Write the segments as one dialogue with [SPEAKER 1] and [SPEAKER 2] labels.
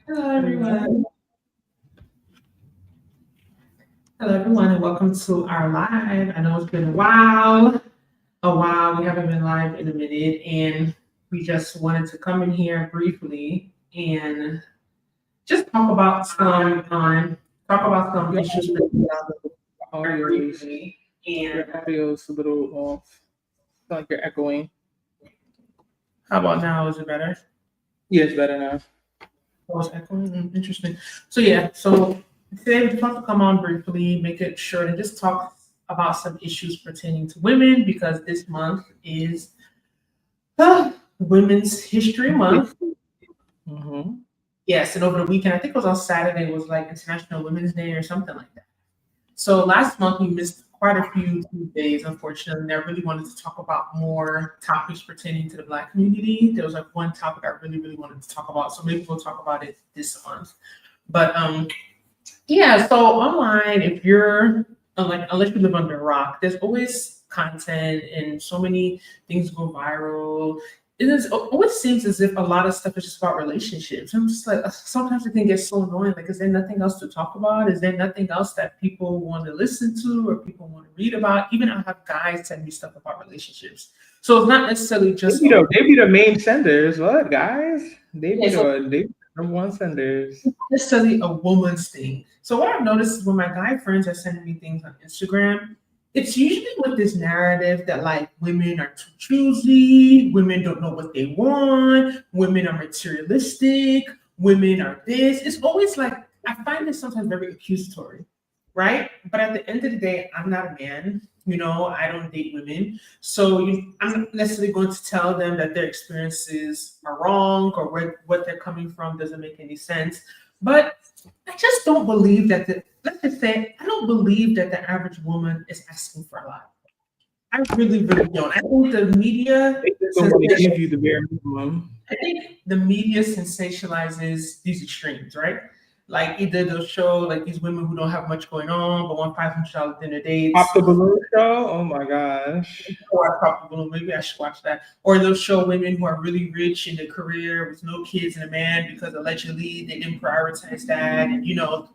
[SPEAKER 1] Hello, everyone. Hello, everyone, and welcome to our live. I know it's been a while. We haven't been live in a minute, and we just wanted to come in here briefly and just talk about some
[SPEAKER 2] Your
[SPEAKER 1] issues
[SPEAKER 2] audio,
[SPEAKER 1] very
[SPEAKER 2] audio is
[SPEAKER 1] briefly. And
[SPEAKER 2] your audio is a little off. It's like you're echoing.
[SPEAKER 1] how about now? Is it better?
[SPEAKER 2] Yeah, it's better now.
[SPEAKER 1] Oh, it's echoing. Interesting. So today we just want to come on briefly, make it short, and just talk about some issues pertaining to women because this month is Women's History Month.
[SPEAKER 2] Mm-hmm.
[SPEAKER 1] Yes, and over the weekend, I think it was on Saturday, was like International Women's Day or something like that. So last month we missed quite a few Tuesdays, unfortunately. And I really wanted to talk about more topics pertaining to the Black community. There was like one topic I really wanted to talk about, so maybe we'll talk about it this month. But yeah, so online, if you're like, unless you live under a rock, there's always content and so many things go viral. It always seems as if a lot of stuff is just about relationships. I'm just like, sometimes it can get so annoying. Like, is there nothing else to talk about? Is there nothing else that people want to listen to or people want to read about? Even I have guys send me stuff about relationships. So it's not necessarily just a
[SPEAKER 2] They be the main senders. What guys?
[SPEAKER 1] yeah, so
[SPEAKER 2] They be the number one senders.
[SPEAKER 1] necessarily a woman's thing. So what I've noticed is when my guy friends are sending me things on Instagram, it's usually with this narrative that like women are too choosy, women don't know what they want, women are materialistic, women are this. It's always like I find this sometimes very accusatory, right? But at the end of the day, I'm not a man. I don't date women. So I'm not necessarily going to tell them that their experiences are wrong or what they're coming from doesn't make any sense. But I just don't believe that let's just say, I don't believe that the average woman is asking for a lot. I really don't. I think the media
[SPEAKER 2] They just don't want to
[SPEAKER 1] sensationalizes.
[SPEAKER 2] give you the bare minimum.
[SPEAKER 1] I think the media sensationalizes these extremes, right? Like either they'll show like these women who don't have much going on but want $500 dinner
[SPEAKER 2] Pop
[SPEAKER 1] dates,
[SPEAKER 2] the balloon show. Oh my gosh.
[SPEAKER 1] or probably maybe I should watch that. Or they'll show women who are really rich in their career with no kids and a man because allegedly they didn't prioritize that, and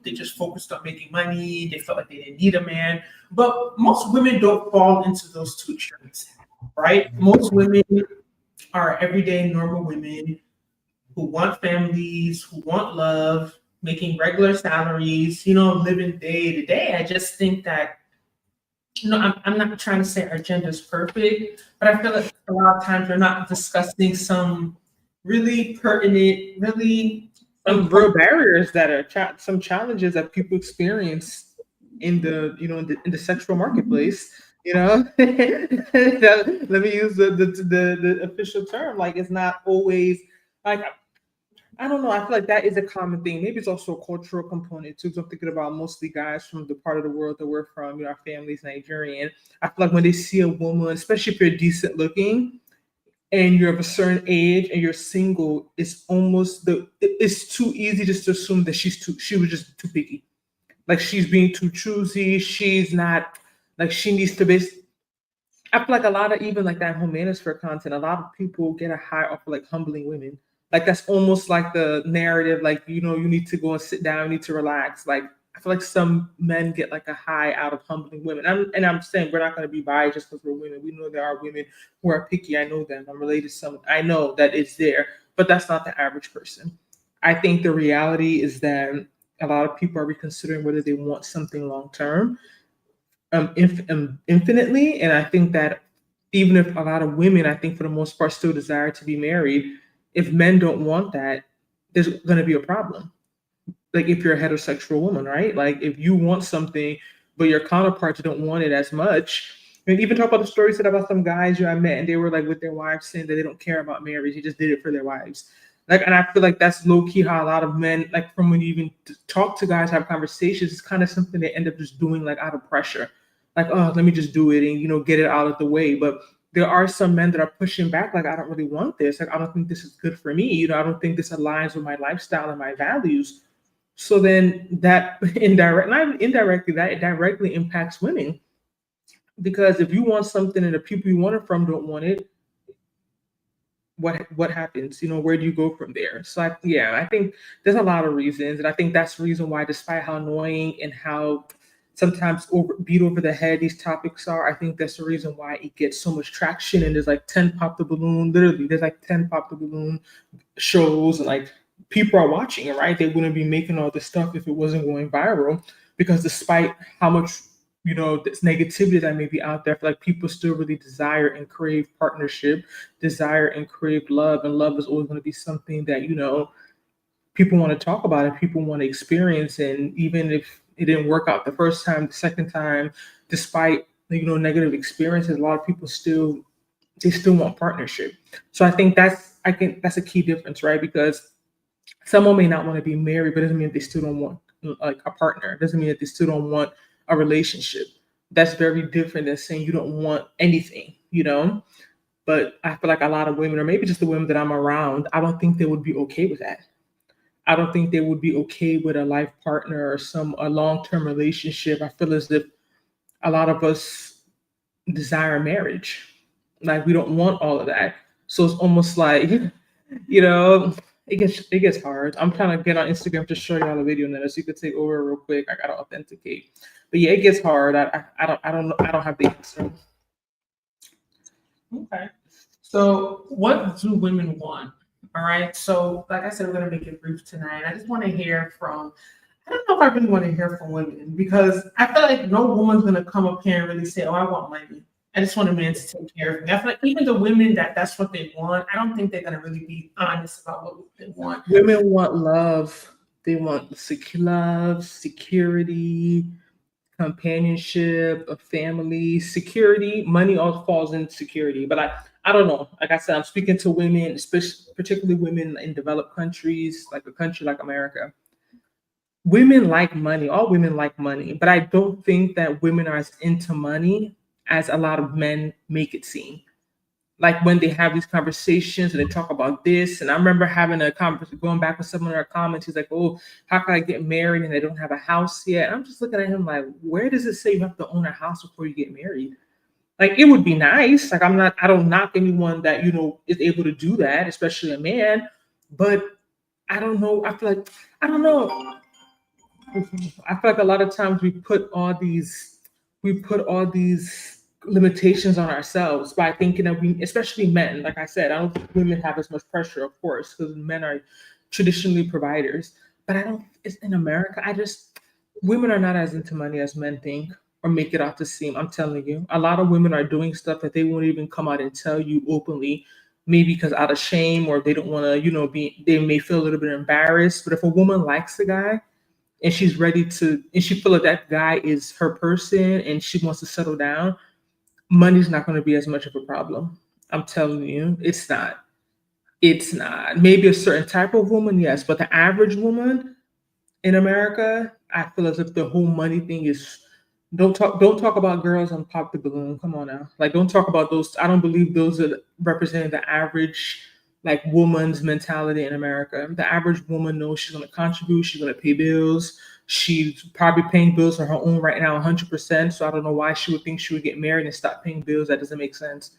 [SPEAKER 1] they just focused on making money. They felt like they didn't need a man. But most women don't fall into those two extremes, right? Most women are everyday normal women who want families, who want love, making regular salaries, living day to day. I just think that I'm not trying to say our gender is perfect, but I feel like a lot of times we're not discussing some really pertinent, really
[SPEAKER 2] Some
[SPEAKER 1] important.
[SPEAKER 2] real barriers that are some challenges that people experience in the in the sexual marketplace. Let me use the official term. Like it's not always like I don't know. I feel like that is a common thing. Maybe it's also a cultural component too. 'Cause I'm thinking about mostly guys from the part of the world that we're from. Our family's Nigerian. I feel like when they see a woman, especially if you're decent looking and you're of a certain age and you're single, it's too easy just to assume that she was just too picky. Like she's being too choosy. She's not like she needs to be. I feel like a lot of even like that home manosphere content, a lot of people get a high off of like humbling women. Like that's almost like the narrative, like you need to go and sit down, you need to relax. Like I feel like some men get like a high out of humbling women. And I'm saying we're not going to be biased just because we're women. We know there are women who are picky. I know them. I'm related to some. I know that it's there, but that's not the average person. I think the reality is that a lot of people are reconsidering whether they want something long term infinitely. And I think that even if a lot of women, I think for the most part, still desire to be married, if men don't want that, there's going to be a problem. Like if you're a heterosexual woman, right? Like if you want something, but your counterparts don't want it as much. And even talk about the stories that about some guys I met, and they were like with their wives saying that they don't care about marriage; they just did it for their wives. Like, and I feel like that's low key how a lot of men, like from when you even talk to guys, have conversations, it's kind of something they end up just doing like out of pressure, like oh, let me just do it and get it out of the way. But there are some men that are pushing back, like I don't really want this, like I don't think this is good for me, I don't think this aligns with my lifestyle and my values. So then that not indirectly, that it directly impacts women because if you want something and the people you want it from don't want it, what happens? Where do you go from there? So I think there's a lot of reasons, and I think that's the reason why, despite how annoying and how sometimes beat over the head these topics are, I think that's the reason why it gets so much traction. And there's like 10 pop the balloon, literally, there's like 10 pop the balloon shows, and like people are watching it, right? They wouldn't be making all this stuff if it wasn't going viral, because despite how much this negativity that may be out there, I feel like people still really desire and crave partnership, desire and crave love, and love is always going to be something that people want to talk about and people want to experience. And even if it didn't work out the first time, the second time, despite negative experiences, a lot of people still want partnership. So I think that's a key difference, right? Because someone may not want to be married, but it doesn't mean they still don't want like a partner. It doesn't mean that they still don't want a relationship. That's very different than saying you don't want anything. But I feel like a lot of women, or maybe just the women that I'm around, I don't think they would be okay with that. I don't think they would be okay with a life partner or a long-term relationship. I feel as if a lot of us desire marriage. Like we don't want all of that. So it's almost like, you know, it gets hard. I'm trying to get on Instagram to show y'all a video now, so you could take over real quick. I gotta authenticate. But yeah, it gets hard. I don't know. I don't have the answer.
[SPEAKER 1] Okay. So, what do women want? All right. So, like I said, we're going to make it brief tonight. I just want to hear from, I don't know if I really want to hear from women because I feel like no woman's going to come up here and really say, oh, I want money. I just want a man to take care of me. I feel like even the women that's what they want, I don't think they're going to really be honest about what they want.
[SPEAKER 2] Women want love. They want love, security, companionship, a family, security. Money all falls in security. But I don't know. Like I said, I'm speaking to women, especially particularly women in developed countries, like a country like America. Women like money. All women like money, but I don't think that women are as into money as a lot of men make it seem. Like when they have these conversations and they talk about this. And I remember having a conversation, going back with someone in our comments. He's like, "Oh, how can I get married and they don't have a house yet?" And I'm just looking at him like, "Where does it say you have to own a house before you get married?" Like it would be nice. Like I don't knock anyone that is able to do that, especially a man. But I don't know. I don't know. I feel like a lot of times we put all these limitations on ourselves by thinking that we, especially men, like I said, I don't think women have as much pressure, of course, because men are traditionally providers. But I don't. It's in America. Women are not as into money as men think or make it out to seem. I'm telling you, a lot of women are doing stuff that they won't even come out and tell you openly. Maybe because out of shame or they don't want to, they may feel a little bit embarrassed. But if a woman likes a guy, and she's ready to, and she feel like that guy is her person and she wants to settle down, money's not going to be as much of a problem. I'm telling you, it's not. It's not. Maybe a certain type of woman, yes, but the average woman in America, I feel as if the whole money thing is, don't talk about girls on Pop the Balloon. Come on now. Like don't talk about those. I don't believe those are representing the average like woman's mentality in America. The average woman knows she's gonna contribute, she's gonna pay bills. She's probably paying bills on her own right now 100%. So I don't know why she would think she would get married and stop paying bills. That doesn't make sense.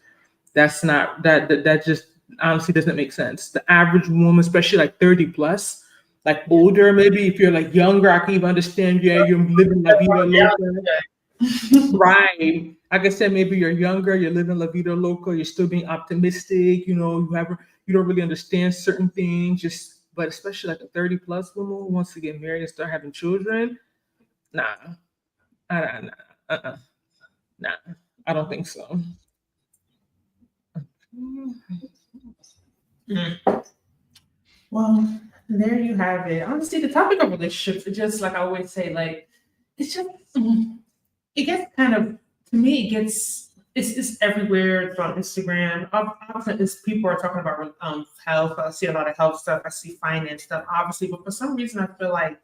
[SPEAKER 2] That's not that just honestly doesn't make sense. The average woman, especially like 30 plus, like older, maybe if you're like younger, I can even understand. Yeah, you're living la vida loca, right? Like I said, maybe you're younger, you're living la vida loca, you're still being optimistic. You don't really understand certain things. But especially like a 30 plus woman who wants to get married and start having children, nah, nah, uh-uh, nah. I don't think so.
[SPEAKER 1] Mm. Well, there you have it. Honestly, the topic of relationships, it's just like I always say, like it's just it gets kind of to me, it's everywhere. It's on Instagram. Often it's people are talking about health. I see a lot of health stuff. I see finance stuff, obviously, but for some reason, I feel like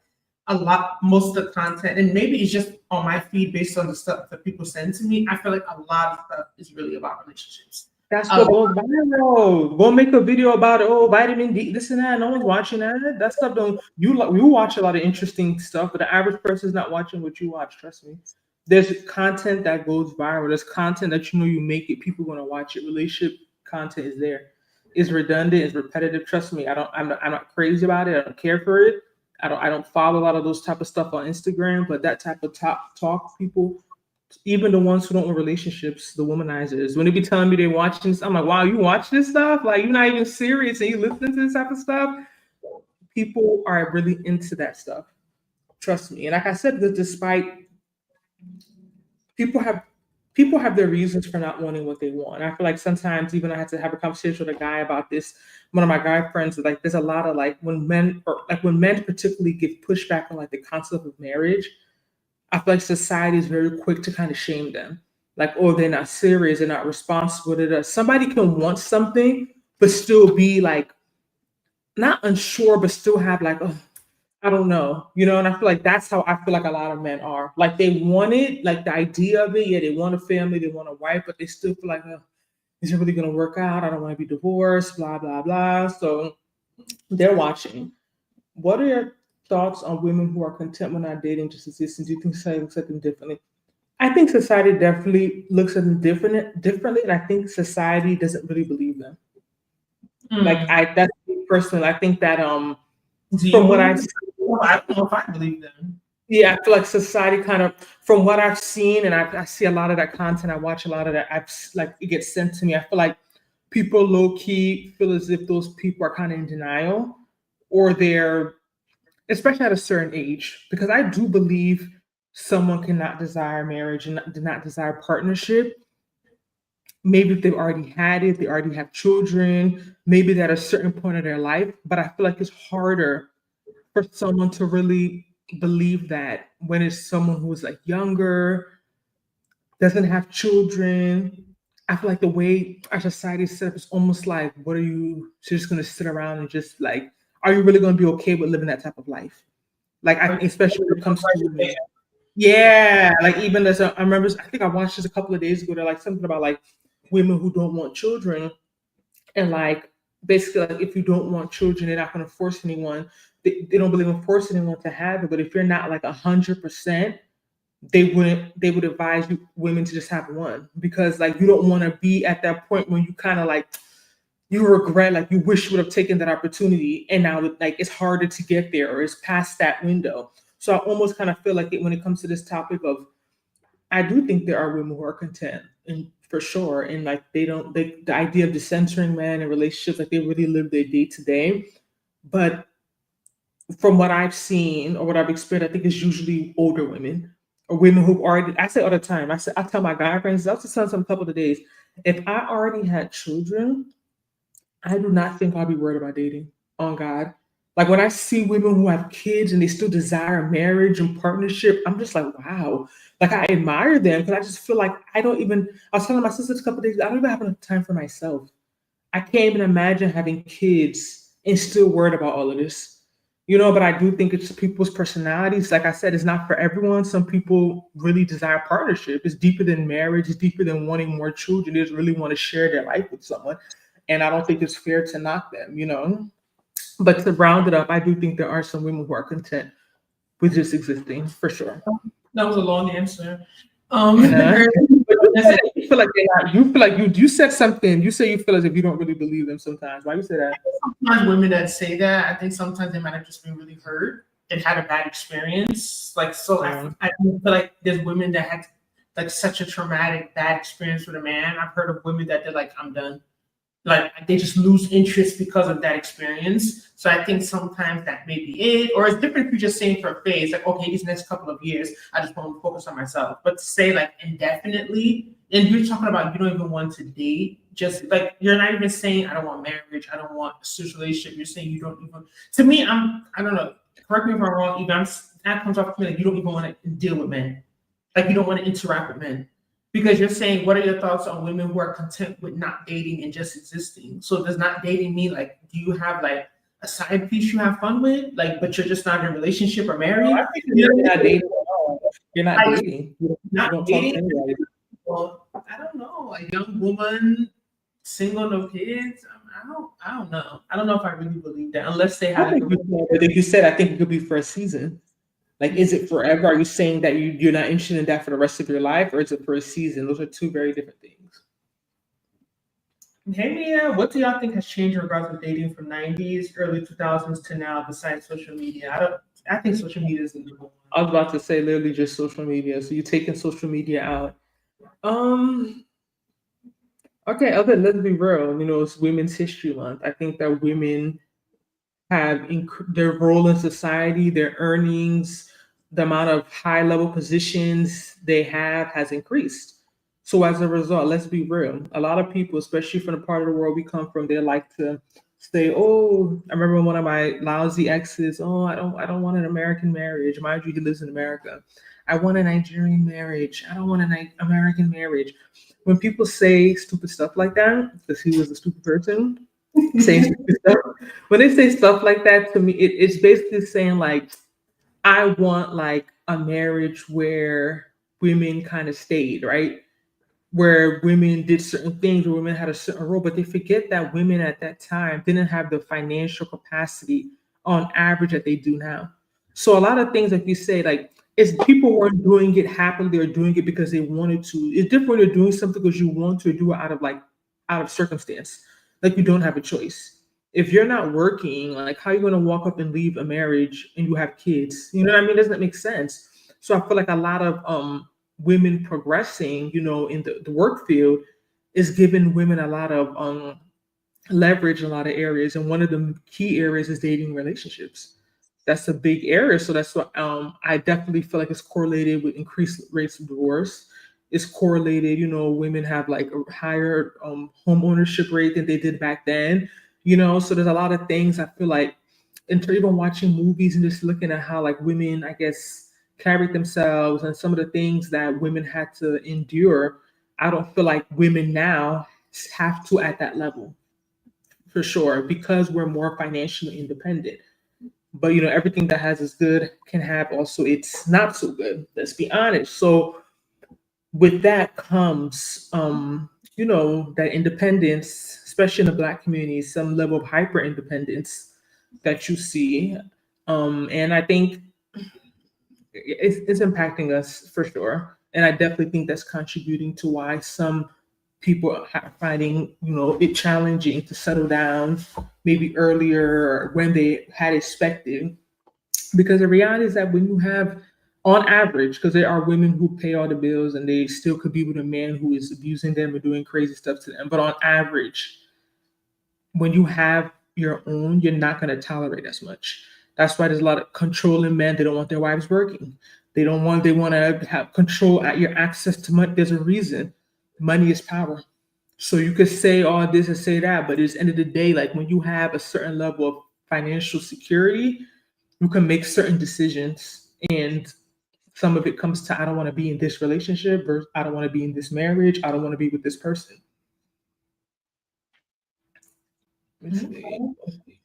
[SPEAKER 1] most of the content, and maybe it's just on my feed based on the stuff that people send to me. I feel like a lot of stuff is really about relationships.
[SPEAKER 2] That's what goes viral. Go make a video about vitamin D, this and that. No one's watching that. That stuff don't you watch a lot of interesting stuff, but the average person's not watching what you watch. Trust me. There's content that goes viral. There's content that you make it. People gonna watch it. Relationship content is there. is redundant, is repetitive. Trust me, I'm not crazy about it. I don't care for it. I don't follow a lot of those type of stuff on Instagram, but that type of talk people, even the ones who don't want relationships, the womanizers, when they be telling me they're watching this, I'm like, wow, you watch this stuff? Like you're not even serious and you listening to this type of stuff? People are really into that stuff. Trust me. And like I said, that despite people have people have their reasons for not wanting what they want. I feel like sometimes even I had to have a conversation with a guy about this. One of my guy friends, like there's a lot of like when men particularly give pushback on like the concept of marriage, I feel like society is very quick to kind of shame them. Like, oh, they're not serious, they're not responsible. Somebody can want something, but still be like not unsure, but still have like, oh, I don't know, and I feel like that's how I feel like a lot of men are. Like they want it, like the idea of it. Yeah, they want a family, they want a wife, but they still feel like, oh, is it really going to work out? I don't want to be divorced, blah, blah, blah. So they're watching. What are your thoughts on women who are content with not dating, just existing? Do you think society looks at them differently? I think society definitely looks at them differently, and I think society doesn't really believe them. Like that's me personally. I think that
[SPEAKER 1] Do you
[SPEAKER 2] from what I've
[SPEAKER 1] believe them? I don't know if I believe them.
[SPEAKER 2] yeah, I feel like society kind of, from what I've seen, and I see a lot of that content. I watch a lot of that. Like it gets sent to me. I feel like people low key feel as if those people are kind of in denial, or they're, especially at a certain age, because I do believe someone cannot desire marriage and not desire partnership. Maybe if they've already had it, they already have children, maybe they're at a certain point of their life. But I feel like it's harder for someone to really believe that when it's someone who's like younger, doesn't have children. I feel like the way our society is set up is almost like, what are you just going to sit around and just like, are you really going to be okay with living that type of life? Like, especially when it comes to, yeah, like even as I remember, I think I watched this a couple of days ago. They're like something about like women who don't want children, and like basically like if you don't want children, they're not going to force anyone. They don't believe in forcing anyone to have it, but if you're not like 100%, they would advise you women to just have one, because like you don't want to be at that point when you kind of like you regret, like you wish you would have taken that opportunity, and now like it's harder to get there or it's past that window. So I almost kind of feel like when it comes to this topic of, I do think there are women who are content, and for sure, and like the idea of the censoring men and relationships, like they really live their day to day. But from what I've seen or what I've experienced, I think it's usually older women or women who've already. I say all the time. I tell my guy friends. I was just telling some couple of days. If I already had children, I do not think I'll be worried about dating. On God, like when I see women who have kids and they still desire marriage and partnership, I'm just like, wow. Like I admire them, because I just feel like I don't even. I was telling my sister a couple of days, I don't even have enough time for myself. I can't even imagine having kids and still worried about all of this. But I do think it's people's personalities. Like I said, it's not for everyone. Some people really desire partnership. It's deeper than marriage. It's deeper than wanting more children. They just really want to share their life with someone. And I don't think it's fair to knock them. But to round it up, I do think there are some women who are content with just existing, for sure.
[SPEAKER 1] That was a long answer.
[SPEAKER 2] You feel like you said something. You say you feel as if you don't really believe them sometimes. Why you say that?
[SPEAKER 1] Sometimes women that say that, I think sometimes they might have just been really hurt and had a bad experience. Like, so I feel like there's women that had like such a traumatic bad experience with a man. I've heard of women that they're like, I'm done. Like they just lose interest because of that experience. So I think sometimes that may be it, or it's different if you're just saying for a phase, like, okay, these next couple of years, I just want to focus on myself. But to say like indefinitely, and you're talking about you don't even want to date, just like you're not even saying I don't want marriage, I don't want a social relationship. You're saying you don't even. To me, I don't know. Correct me if I'm wrong. Even that comes off to me like you don't even want to deal with men, like you don't want to interact with men. Because you're saying, what are your thoughts on women who are content with not dating and just existing? So does not dating mean like, do you have like a side piece you have fun with, like, but you're just not in a relationship or married?
[SPEAKER 2] No, I think you're not dating at all. You're not dating. You don't
[SPEAKER 1] dating.
[SPEAKER 2] talk to anybody.
[SPEAKER 1] Well, I don't know. A young woman, single, no kids. I don't know. I don't know if I really believe that, unless they have.
[SPEAKER 2] But if you said, I think it could be for a season. Like, is it forever? Are you saying that you're not interested in that for the rest of your life, or is it for a season? Those are two very different things.
[SPEAKER 1] Hey Mia, what do y'all think has changed in regards to dating from '90s, early 2000s to now besides social media? I think social media is the number one.
[SPEAKER 2] I was about to say literally just social media. So you're taking social media out. Um, okay, okay, let's be real. You know, it's Women's History Month. I think that women have their role in society, their earnings, the amount of high level positions they have has increased. So as a result, let's be real. A lot of people, especially from the part of the world we come from, they like to say, "Oh, I remember one of my lousy exes. Oh, I don't want an American marriage. Mind you, he lives in America. I want a Nigerian marriage. I don't want an American marriage." When people say stupid stuff like that, because he was a stupid person, saying stupid stuff. When they say stuff like that to me, it's basically saying like, I want like a marriage where women kind of stayed, right? Where women did certain things, where women had a certain role, but they forget that women at that time didn't have the financial capacity on average that they do now. So a lot of things, like you say, like it's people weren't doing it happily or doing it because they wanted to. It's different when you're doing something because you want to do it out of like out of circumstance. Like you don't have a choice. If you're not working, like how are you gonna walk up and leave a marriage and you have kids? You know what I mean? Doesn't make sense. So I feel like a lot of women progressing, you know, in the work field is giving women a lot of leverage in a lot of areas. And one of the key areas is dating relationships. That's a big area. So that's what I definitely feel like it's correlated with increased rates of divorce. It's correlated, you know, women have like a higher home ownership rate than they did back then, you know. So there's a lot of things I feel like, until even watching movies and just looking at how like women, I guess, carried themselves and some of the things that women had to endure, I don't feel like women now have to at that level for sure because we're more financially independent. But you know, everything that has its good can have also its not so good. Let's be honest. So with that comes you know, that independence, especially in the black community, some level of hyper independence that you see. And I think it's impacting us for sure. And I definitely think that's contributing to why some people are finding, you know, it challenging to settle down maybe earlier or when they had expected. Because the reality is that when you have, on average, because there are women who pay all the bills and they still could be with a man who is abusing them or doing crazy stuff to them. But on average, when you have your own, you're not going to tolerate as much. That's why there's a lot of controlling men. They don't want their wives working. They want to have control at your access to money. There's a reason. Money is power. So you could say all this and say that, but at the end of the day, like when you have a certain level of financial security, you can make certain decisions. And some of it comes to, I don't want to be in this relationship, or I don't want to be in this marriage. I don't want to be with this person. Let me see.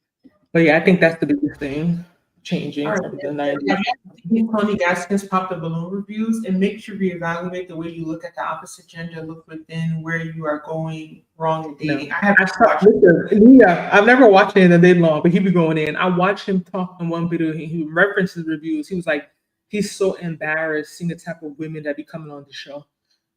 [SPEAKER 2] But yeah, I think that's the biggest thing
[SPEAKER 1] All
[SPEAKER 2] changing
[SPEAKER 1] right.
[SPEAKER 2] from the
[SPEAKER 1] Have
[SPEAKER 2] 90s.
[SPEAKER 1] you seen Tony Gaskins pop the balloon reviews? It makes you reevaluate the way you look at the opposite gender, look within where you are going wrong in
[SPEAKER 2] No.
[SPEAKER 1] dating. I haven't watched it.
[SPEAKER 2] Listen, yeah, I've never watched it in a day long, but he be going in. I watched him talk in one video. He references reviews. He was like, he's so embarrassed seeing the type of women that be coming on the show.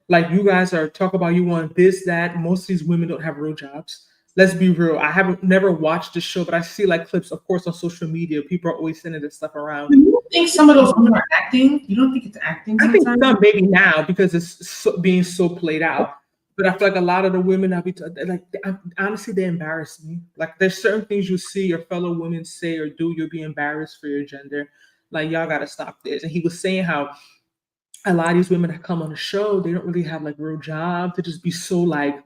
[SPEAKER 2] Like you guys are talk about you want this, that. Most of these women don't have real jobs. Let's be real. I haven't never watched the show, but I see like clips, of course, on social media. People are always sending this stuff around.
[SPEAKER 1] Do you think some of those women are acting? You don't think it's acting
[SPEAKER 2] I think
[SPEAKER 1] sometimes?
[SPEAKER 2] some maybe now because it's being so played out. But I feel like a lot of the women like honestly they embarrass me. Like there's certain things you see your fellow women say or do, you'll be embarrassed for your gender. Like y'all gotta stop this. And he was saying how a lot of these women that come on the show, they don't really have like real jobs. They just be so like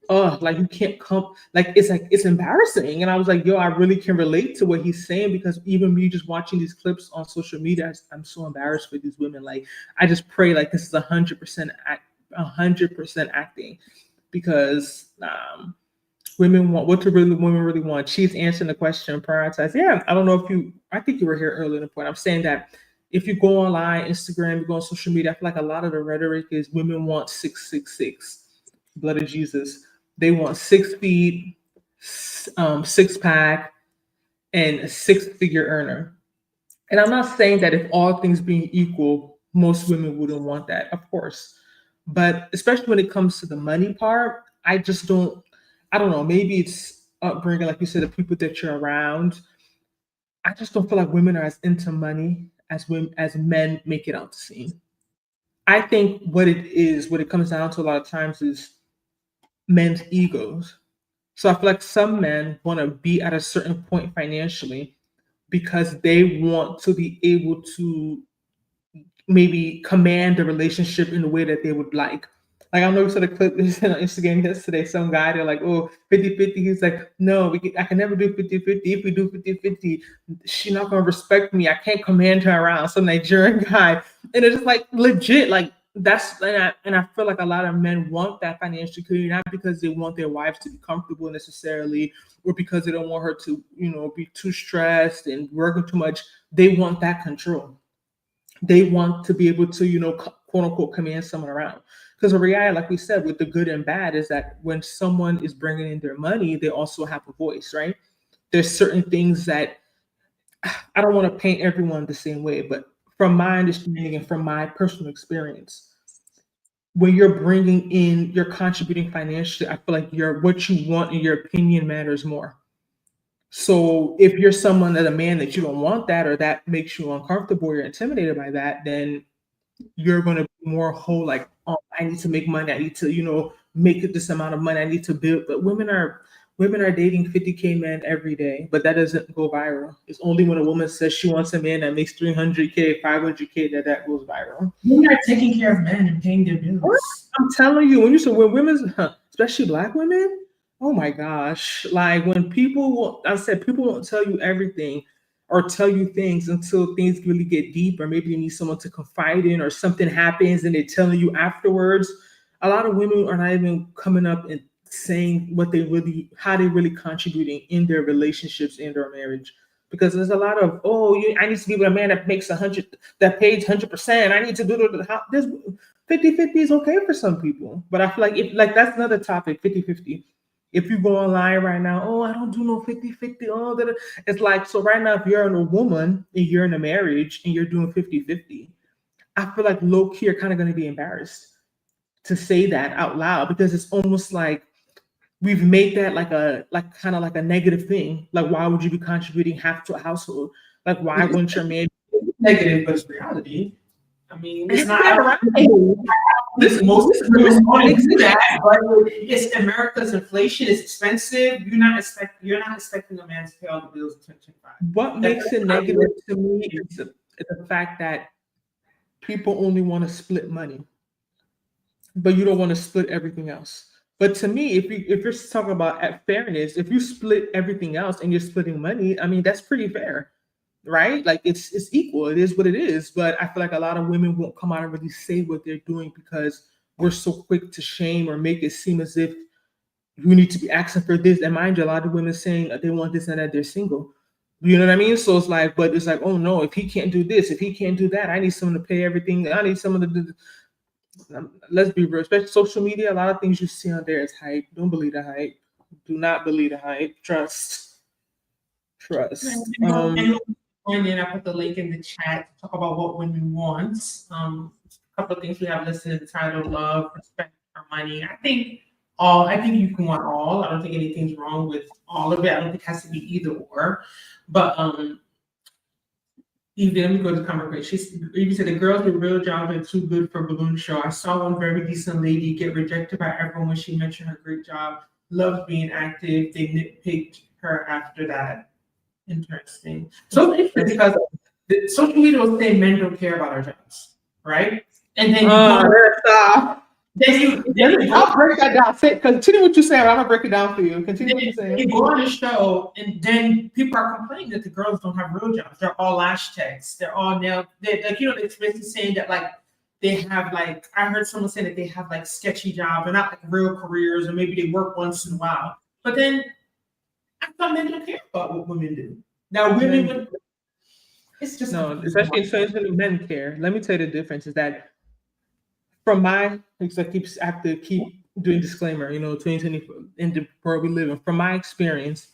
[SPEAKER 2] you can't come. Like it's embarrassing. And I was like, yo, I really can relate to what he's saying because even me just watching these clips on social media, I'm so embarrassed for these women. Like I just pray like this is 100% 100% acting because women want what do really women really want. She's answering the question, prioritize. Yeah, I don't know if you. I think you were here earlier in the point. I'm saying that if you go online, Instagram, you go on social media, I feel like a lot of the rhetoric is women want 666, blood of Jesus. They want 6 feet, six pack, and a six-figure earner. And I'm not saying that if all things being equal, most women wouldn't want that, of course. But especially when it comes to the money part, I just don't. I don't know, maybe it's upbringing, like you said, the people that you're around. I just don't feel like women are as into money as women as men make it out to seem. I think what it comes down to a lot of times is men's egos. So I feel like some men want to be at a certain point financially because they want to be able to maybe command the relationship in the way that they would like. Like, I don't know if you saw the clip they sent on Instagram yesterday. Some guy, they're like, oh, 50-50. He's like, no, I can never do 50-50. If we do 50-50, she's not going to respect me. I can't command her around. Some Nigerian guy. And it's just like legit. Like, and I feel like a lot of men want that financial security, not because they want their wives to be comfortable necessarily, or because they don't want her to, be too stressed and working too much. They want that control. They want to be able to, quote unquote, command someone around. Because the reality, like we said, with the good and bad, is that when someone is bringing in their money, they also have a voice, right? There's certain things that I don't want to paint everyone the same way, but from my understanding and from my personal experience, when you're contributing financially, I feel like what you want and your opinion matters more. So if you're someone that a man that you don't want that, or that makes you uncomfortable, you're intimidated by that, then you're going to be more whole, like, oh, I need to make money. I need to, make this amount of money. I need to build. But women are dating 50K men every day, but that doesn't go viral. It's only when a woman says she wants a man that makes 300K, 500K that goes viral.
[SPEAKER 1] Women are taking care of men and paying their bills.
[SPEAKER 2] I'm telling you, when women, especially Black women, oh my gosh, like when I said people won't tell you everything or tell you things until things really get deep, or maybe you need someone to confide in, or something happens and they're telling you afterwards. A lot of women are not even coming up and saying how they really contributing in their relationships, in their marriage. Because there's a lot of, I need to be with a man that makes 100, that pays 100%. I need to do this. 50-50 is okay for some people, but I feel like that's another topic, 50-50. If you go online right now, I don't do no 50-50. It's like, so right now, if you're a woman and you're in a marriage and you're doing 50-50, I feel like low key you're kind of going to be embarrassed to say that out loud, because it's almost like we've made that kind of like a negative thing. Like, why would you be contributing half to a household? Like, why wouldn't your man
[SPEAKER 1] be negative, but it's reality? I mean, it's not
[SPEAKER 2] right.
[SPEAKER 1] This most women want to do that, but it's America's inflation is expensive. You're not expecting a man to pay all the bills in 2025.
[SPEAKER 2] What makes it negative to me is the fact that people only want to split money, but you don't want to split everything else. But to me, if you're talking about fairness, if you split everything else and you're splitting money, I mean, that's pretty fair, right? Like, it's equal. It is what it is. But I feel like a lot of women won't come out and really say what they're doing because we're so quick to shame or make it seem as if you need to be asking for this. And mind you, a lot of women saying they want this and that they're single. You know what I mean? So it's like, but it's like, oh no, if he can't do this, if he can't do that, I need someone to pay everything. I need someone to do. Let's be real, especially social media. A lot of things you see on there is hype. Don't believe the hype. Do not believe the hype. Trust.
[SPEAKER 1] And then I put the link in the chat to talk about what women want. A couple of things we have listed in the title: love, respect, or money. I think you can want all. I don't think anything's wrong with all of it. I don't think it has to be either or. But even let me go to the comment page. You said the girls with real jobs are too good for balloon show. I saw one very decent lady get rejected by everyone when she mentioned her great job. Loves being active. They nitpicked her after that. Interesting. So it's interesting because the social media will say men don't care about our jobs, right? And then
[SPEAKER 2] I'll break that down. Continue what you're saying. I'm gonna break it down for you. Continue what you're saying.
[SPEAKER 1] You go on the show, and then people are complaining that the girls don't have real jobs. They're all hashtags. They're all now. They're basically saying that they have I heard someone say that they have sketchy jobs. They're not real careers, or maybe they work once in a while. But then I thought men don't care about what women do. Now women, it's just
[SPEAKER 2] no, especially in 2020, men care. Let me tell you the difference is that from my, because I have to keep doing disclaimer, 2020 in the world we live in. From my experience,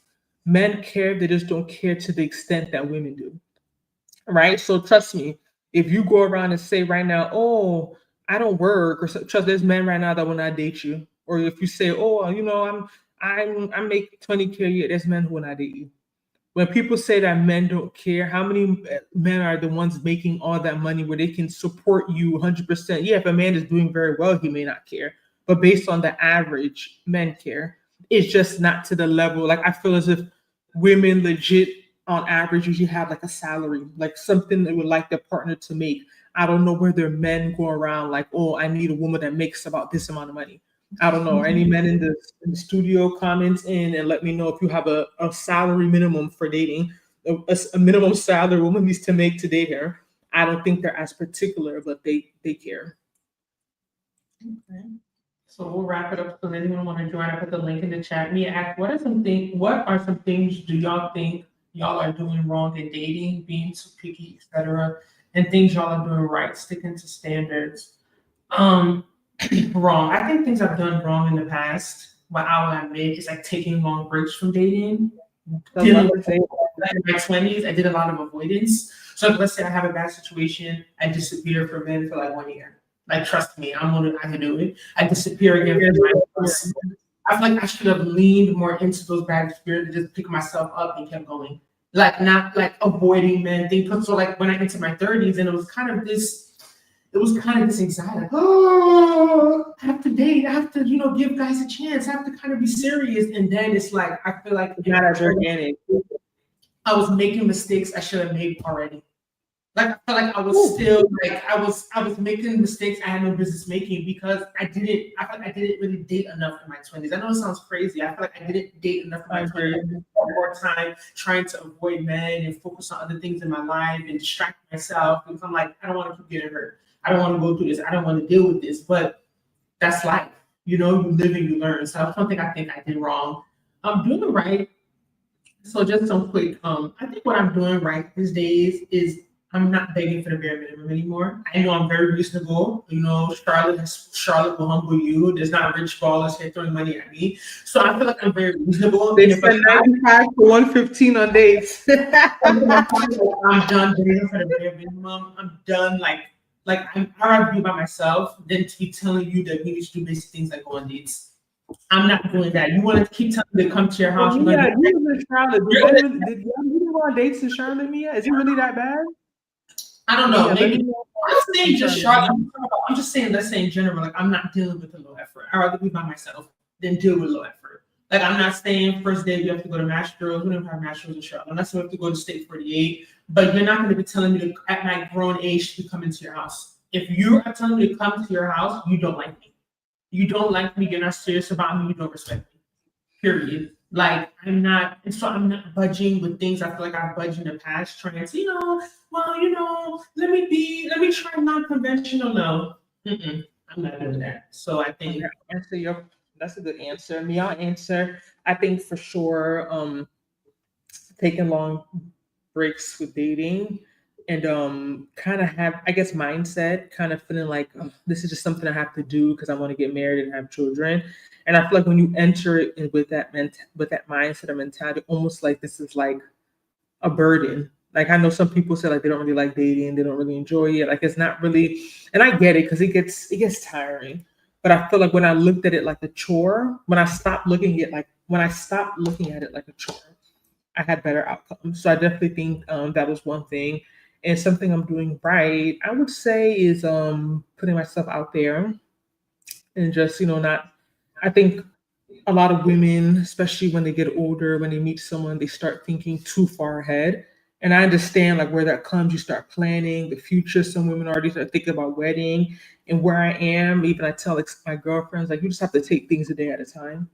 [SPEAKER 2] men care, they just don't care to the extent that women do. Right? So trust me, if you go around and say right now, oh, I don't work, or trust there's men right now that will not date you. Or if you say, oh, I make 20K a year. There's men who will not date you. When people say that men don't care, how many men are the ones making all that money where they can support you 100%? Yeah, if a man is doing very well, he may not care. But based on the average, men care. It's just not to the level. Like I feel as if women legit on average usually have like a salary, like something they would like their partner to make. I don't know whether men go around like, oh, I need a woman that makes about this amount of money. I don't know. Any men in the studio, comments in and let me know if you have a salary minimum for dating, a minimum salary a woman needs to make to date her. I don't think they're as particular, but they care.
[SPEAKER 1] Okay. So we'll wrap it up. So anyone want to join? I put the link in the chat. Mia asked, what are some things do y'all think y'all are doing wrong in dating, being too picky, etc., and things y'all are doing right, sticking to standards? Um, wrong. I think things I've done wrong in the past, what I will admit is like taking long breaks from dating.
[SPEAKER 2] I was
[SPEAKER 1] Dealing
[SPEAKER 2] about to
[SPEAKER 1] with
[SPEAKER 2] say,
[SPEAKER 1] in my 20s, I did a lot of avoidance. So if, let's say I have a bad situation, I disappear for men for like 1 year. Like trust me, I can do it. I disappear again for 9 months. I feel like I should have leaned more into those bad experiences, just pick myself up and kept going. Like not like avoiding men things. So like when I entered my 30s, and it was kind of this anxiety, like, oh, I have to date, I have to, give guys a chance, I have to kind of be serious. And then it's like, I feel like
[SPEAKER 2] not as organic.
[SPEAKER 1] I was making mistakes I should have made already. Like I felt like I was still like I was making mistakes I had no business making because I felt like I didn't really date enough in my 20s. I know it sounds crazy. I feel like I didn't date enough in my 20s. I spent more time trying to avoid men and focus on other things in my life and distract myself because I'm like, I don't want to keep getting hurt. I don't want to go through this. I don't want to deal with this. But that's life. You live and you learn. So that's something I think I did wrong. I'm doing right. So just some quick, I think what I'm doing right these days is I'm not begging for the bare minimum anymore. I know I'm very reasonable. Charlotte will humble you. There's not rich ballers here throwing money at me. So I feel like I'm very reasonable.
[SPEAKER 2] They spend 95 to 115 on dates.
[SPEAKER 1] I'm done begging for the bare minimum. I'm done I'd rather be by myself than to be telling you that we need to do basic things like go on dates. I'm not doing that. You want to keep telling me to come to your house.
[SPEAKER 2] Yeah, you live in Charlotte. Did you go on dates in Charlotte, Mia? Is it really that bad?
[SPEAKER 1] I don't know. Maybe I'm not saying just Charlotte. I'm just saying, let's say in general, like I'm not dealing with a low effort. I'd rather be by myself than deal with low effort. Like I'm not saying first day we have to go to Mastros. We don't have Mastros in Charlotte. I'm not saying we have to go to State 48. But you're not going to be telling me to, at my grown age, to come into your house. If you are telling me to come to your house, you don't like me. You don't like me. You're not serious about me. You don't respect me. Period. Like I'm not budging with things I feel like I've budged in the past, trying to, let me try non-conventional. No, I'm not doing that. So I think
[SPEAKER 2] that's a good answer. Me, I'll answer. I think for sure, taking long breaks with dating and kind of have, I guess, mindset, kind of feeling like this is just something I have to do because I want to get married and have children. And I feel like when you enter it with that mindset or mentality, almost like this is like a burden. Like I know some people say like they don't really like dating, they don't really enjoy it. Like it's not really, and I get it because it gets tiring. But I feel like when I looked at it like a chore, when I stopped looking at it like a chore, I had better outcomes. So I definitely think that was one thing. And something I'm doing right, I would say, is putting myself out there and just, not, I think a lot of women, especially when they get older, when they meet someone, they start thinking too far ahead. And I understand like where that comes. You start planning the future. Some women already start thinking about wedding and where I am. Even I tell like my girlfriends, like you just have to take things a day at a time.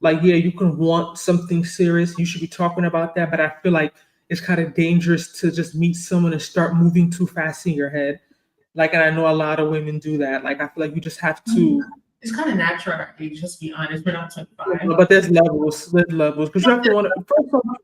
[SPEAKER 2] Like, yeah, you can want something serious. You should be talking about that. But I feel like it's kind of dangerous to just meet someone and start moving too fast in your head. Like, and I know a lot of women do that. Like, I feel like you just have to.
[SPEAKER 1] It's kind of natural at our age, just be honest. We're not 25.
[SPEAKER 2] But there's levels. Because you have to want to, first of all,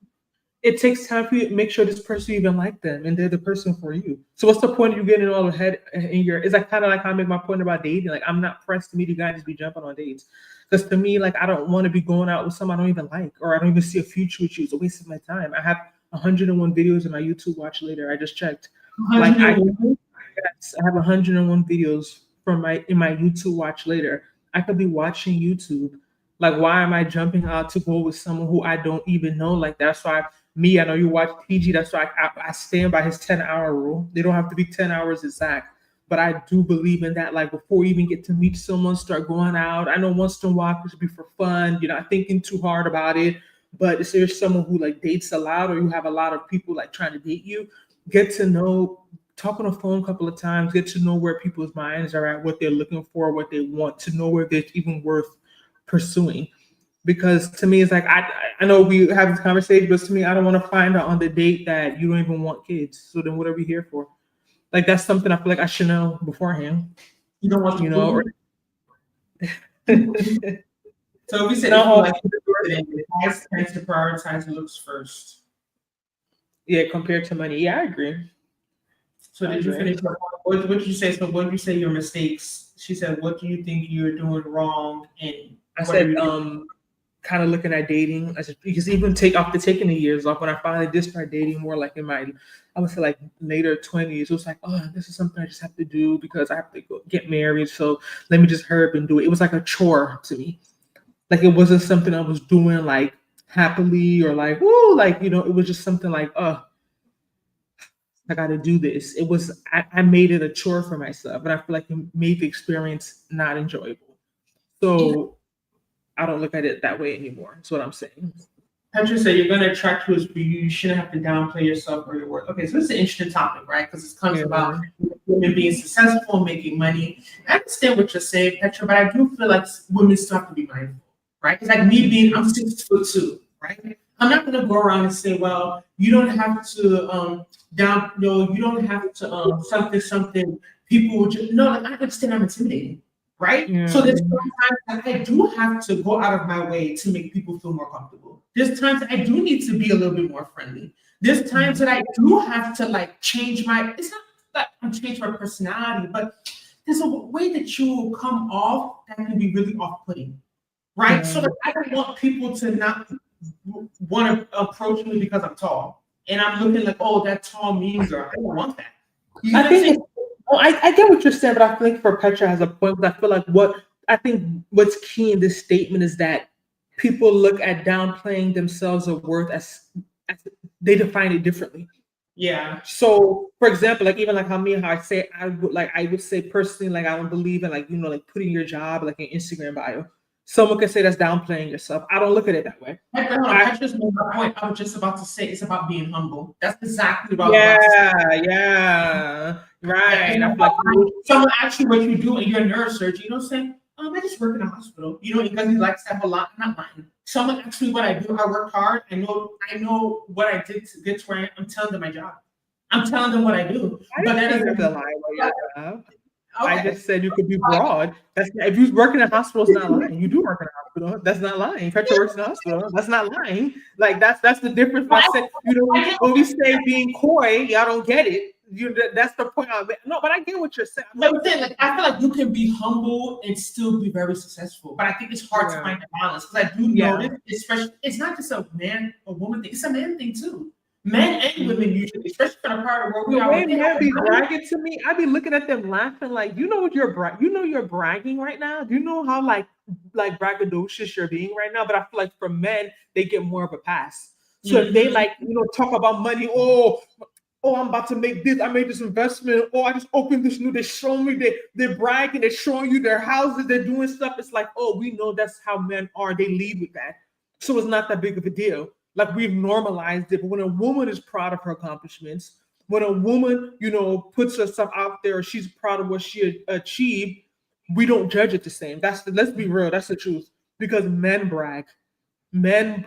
[SPEAKER 2] it takes time for you to make sure this person even like them and they're the person for you. So what's the point of you getting all ahead in your, is that kind of like how I make my point about dating? Like I'm not pressed to meet you guys to be jumping on dates. Because to me, like I don't want to be going out with someone I don't even like, or I don't even see a future with you. It's a waste of my time. I have 101 videos in my YouTube watch later. I just checked. Like I have 101 videos in my YouTube watch later. I could be watching YouTube Like, why am I jumping out to go with someone who I don't even know? Like, that's why I know you watch PG. That's why I stand by his 10-hour rule. They don't have to be 10 hours exact. But I do believe in that. Like, before you even get to meet someone, start going out. I know once in a while it should be for fun. You're not thinking too hard about it. But if there's someone who like dates a lot, or you have a lot of people like trying to date you, get to know, talk on the phone a couple of times, get to know where people's minds are at, what they're looking for, what they want, to know where they're even worth pursuing. Because to me, it's like I know we have this conversation, but to me, I don't want to find out on the date that you don't even want kids. So then, what are we here for? Like, that's something I feel like I should know beforehand.
[SPEAKER 1] You don't want to,
[SPEAKER 2] You know. Or,
[SPEAKER 1] so we said
[SPEAKER 2] no,
[SPEAKER 1] if you like guys tend to prioritize looks first.
[SPEAKER 2] yeah, compared to money. Yeah, I agree.
[SPEAKER 1] So did you finish your what did you say? So what did you say your mistakes? She said, what do you think you're doing wrong? And
[SPEAKER 2] I said, kind of looking at dating. I said, because even taking the years off, when I finally did start dating more like in my, I would say like later 20s, it was like, oh, this is something I just have to do because I have to go get married. So let me just hurry up and do it. It was like a chore to me. Like, it wasn't something I was doing like happily or like, woo, like, it was just something like, oh, I got to do this. It was, I made it a chore for myself, and I feel like it made the experience not enjoyable. So I don't look at it that way anymore. That's what I'm saying.
[SPEAKER 1] Petra said you're going to attract who is for you. You shouldn't have to downplay yourself or your work. Okay, so this is an interesting topic, right? Because it comes about women being successful, making money. I understand what you're saying, Petra, but I do feel like women still have to be mindful, right? It's like me being, I'm 6'2", right? I'm not going to go around and say, well, you don't have to you don't have to something. People would just, no, like, I understand I'm intimidating, right?
[SPEAKER 2] Yeah.
[SPEAKER 1] So there's sometimes that I do have to go out of my way to make people feel more comfortable. There's times that I do need to be a little bit more friendly. There's times that I do have to like change it's not that I'm changing my personality, but there's a way that you come off that can be really off-putting, right? So like, I don't want people to not want to approach me because I'm tall. And I'm looking like, oh, that tall mean girl. I don't want that. You know
[SPEAKER 2] I get what you're saying, but I think for Petra has a point. But I feel like what's key in this statement is that people look at downplaying themselves or worth as they define it differently.
[SPEAKER 1] Yeah.
[SPEAKER 2] So, for example, like even like how I would say personally, like I don't believe in like putting your job like in Instagram bio. Someone could say that's downplaying yourself. I don't look at it that way.
[SPEAKER 1] I just made my point. I was just about to say it's about being humble. That's exactly what
[SPEAKER 2] I was about to say. Yeah, right.
[SPEAKER 1] Like someone asks you what you do and you're a neurosurgeon, you don't say, I just work in a hospital, because he likes to have a lot. I'm not lying. Someone asks me what I do. I work hard. I know what I did to get to where I am. I'm telling them my job. I'm telling them what I do.
[SPEAKER 2] But that isn't the lie about your job. Okay. I just said you could be broad. If you work in a hospital, it's not lying. You do work in a hospital. That's not lying. Petra works in a hospital. That's not lying. Like that's the difference. I said, when we say being coy, y'all don't get it. That's the point. No, but I get what you're saying.
[SPEAKER 1] I feel like you can be humble and still be very successful. But I think it's hard to find the balance because I do notice, especially, it's not just a man or woman thing. It's a man thing too. Men and women usually, especially in a part of the world we are.
[SPEAKER 2] When men be bragging to me, I be looking at them laughing like, what you're bragging right now. Do you know how like braggadocious you're being right now? But I feel like for men, they get more of a pass. So if they talk about money, oh, I'm about to make this. I made this investment. Oh, I just opened this new. They show me. They're bragging. They're showing you their houses. They're doing stuff. It's like, oh, we know that's how men are. They lead with that. So it's not that big of a deal. Like we've normalized it, but when a woman is proud of her accomplishments, when a woman, puts herself out there, or she's proud of what she achieved, we don't judge it the same. Let's be real, that's the truth. Because men brag. Men,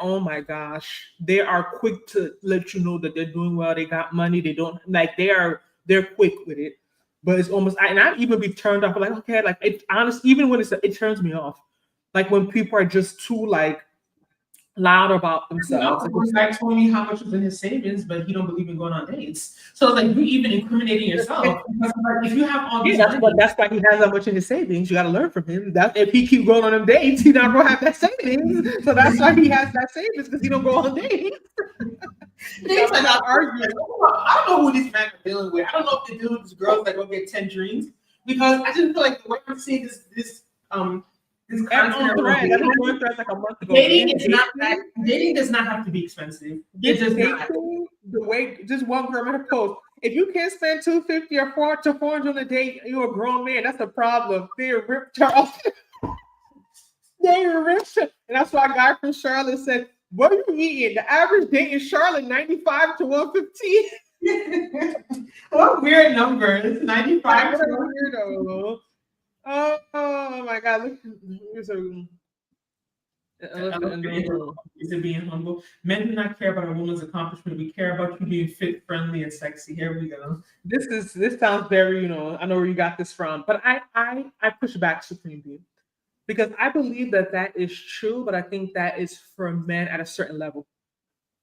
[SPEAKER 2] oh my gosh, they are quick to let you know that they're doing well, they got money, they don't they're quick with it. But it's almost, and I'd even be turned off, like, okay, like it's honest, even when it turns me off. Like when people are just too loud about themselves.
[SPEAKER 1] This guy told me how much was in his savings, but he don't believe in going on dates. So like you even incriminating yourself. Because if you have all these
[SPEAKER 2] that's why he has that much in his savings. You got to learn from him. That if he keep going on them dates, he's not gonna have that savings. So that's why he has that savings, because he don't go on dates.
[SPEAKER 1] Like I don't know who these men are dealing with. I don't know if they're dealing with these girls that go get 10 dreams, because I just feel like the way I'm seeing this It's
[SPEAKER 2] And on
[SPEAKER 1] content
[SPEAKER 2] thread, I've
[SPEAKER 1] elevated.
[SPEAKER 2] been going threads like a month ago.
[SPEAKER 1] Dating is not that. Dating does not have to be expensive. It does not.
[SPEAKER 2] The way just one girl made a post. If you can't spend $250 or $400 on a date, you're a grown man. That's a problem. They ripped her off. They ripped her. And that's why a guy from Charlotte said, "What are you eating? The average date in Charlotte, 95 to 115."
[SPEAKER 1] What weird number? It's 95.
[SPEAKER 2] Weirdo. Oh my God! Look, here's a
[SPEAKER 1] Is it being humble? Men do not care about a woman's accomplishment. We care about you being fit, friendly, and sexy. Here we go.
[SPEAKER 2] This sounds very, I know where you got this from, but I push back supremely because I believe that is true, but I think that is for men at a certain level.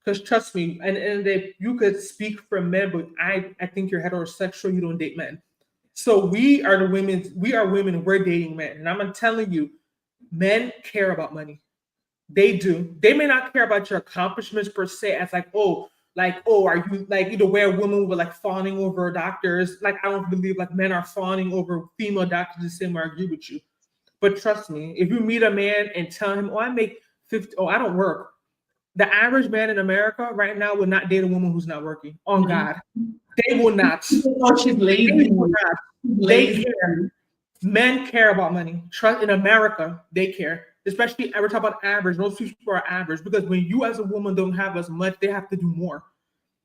[SPEAKER 2] Because trust me, and you could speak for men, but I think you're heterosexual. You don't date men. So we are women. We're dating men, and I'm telling you, men care about money. They do. They may not care about your accomplishments per se, as are you like where women were like fawning over doctors? Like, I don't believe like men are fawning over female doctors the same way. I agree with you. But trust me, if you meet a man and tell him, "Oh, I make 50, I don't work," the average man in America right now will not date a woman who's not working. On God. They will not.
[SPEAKER 1] Oh, she's lazy.
[SPEAKER 2] They will not. They care. Men care about money. Trust in America, they care. Especially, we're talking about average. Most people are average because when you as a woman don't have as much, they have to do more.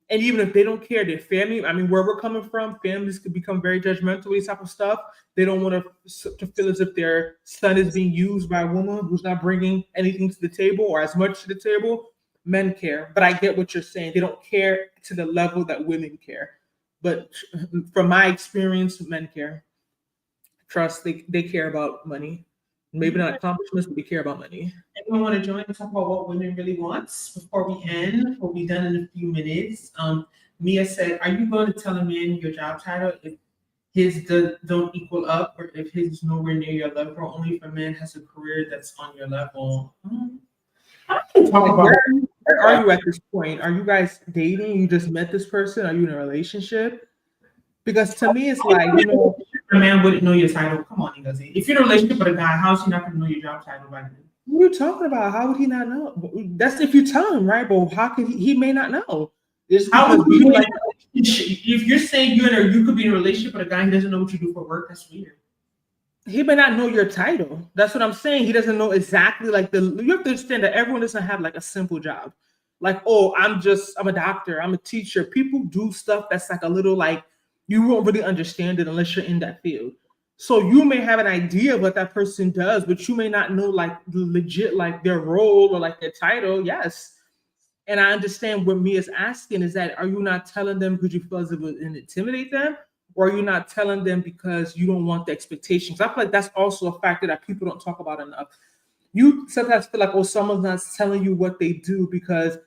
[SPEAKER 2] And even if they don't care, their family, I mean, where we're coming from, families could become very judgmental, this type of stuff. They don't want to feel as if their son is being used by a woman who's not bringing anything to the table or as much to the table. Men care. But I get what you're saying. They don't care to the level that women care. But from my experience, men care. Trust, they care about money. Maybe not accomplishments, but they care about money.
[SPEAKER 1] Anyone want to join and talk about what women really wants before we end? We'll be done in a few minutes. Mia said, "Are you going to tell a man your job title if his don't equal up, or if his is nowhere near your level? Only if a man has a career that's on your level." I can talk about.
[SPEAKER 2] Where are you at this point? Are you guys dating? You just met this person? Are you in a relationship? Because to me, it's like,
[SPEAKER 1] a man wouldn't know your title. Come on, Ngozi. If you're in a relationship with a guy, how's he not going to know your job title by then?
[SPEAKER 2] What are you talking about? How would he not know? That's if you tell him, right? But how could he may not know?
[SPEAKER 1] How would you like, if you're saying you could be in a relationship with a guy who doesn't know what you do for work? That's weird.
[SPEAKER 2] He may not know your title. That's what I'm saying. He doesn't know exactly you have to understand that everyone doesn't have like a simple job. Like, oh, I'm a doctor, I'm a teacher. People do stuff that's like a little like, you won't really understand it unless you're in that field. So you may have an idea of what that person does, but you may not know like legit like their role or like their title. Yes. And I understand what Mia's asking is that, are you not telling them because you feel as if it would intimidate them? Or are you not telling them because you don't want the expectations? I feel like that's also a factor that people don't talk about enough. You sometimes feel like, oh, someone's not telling you what they do because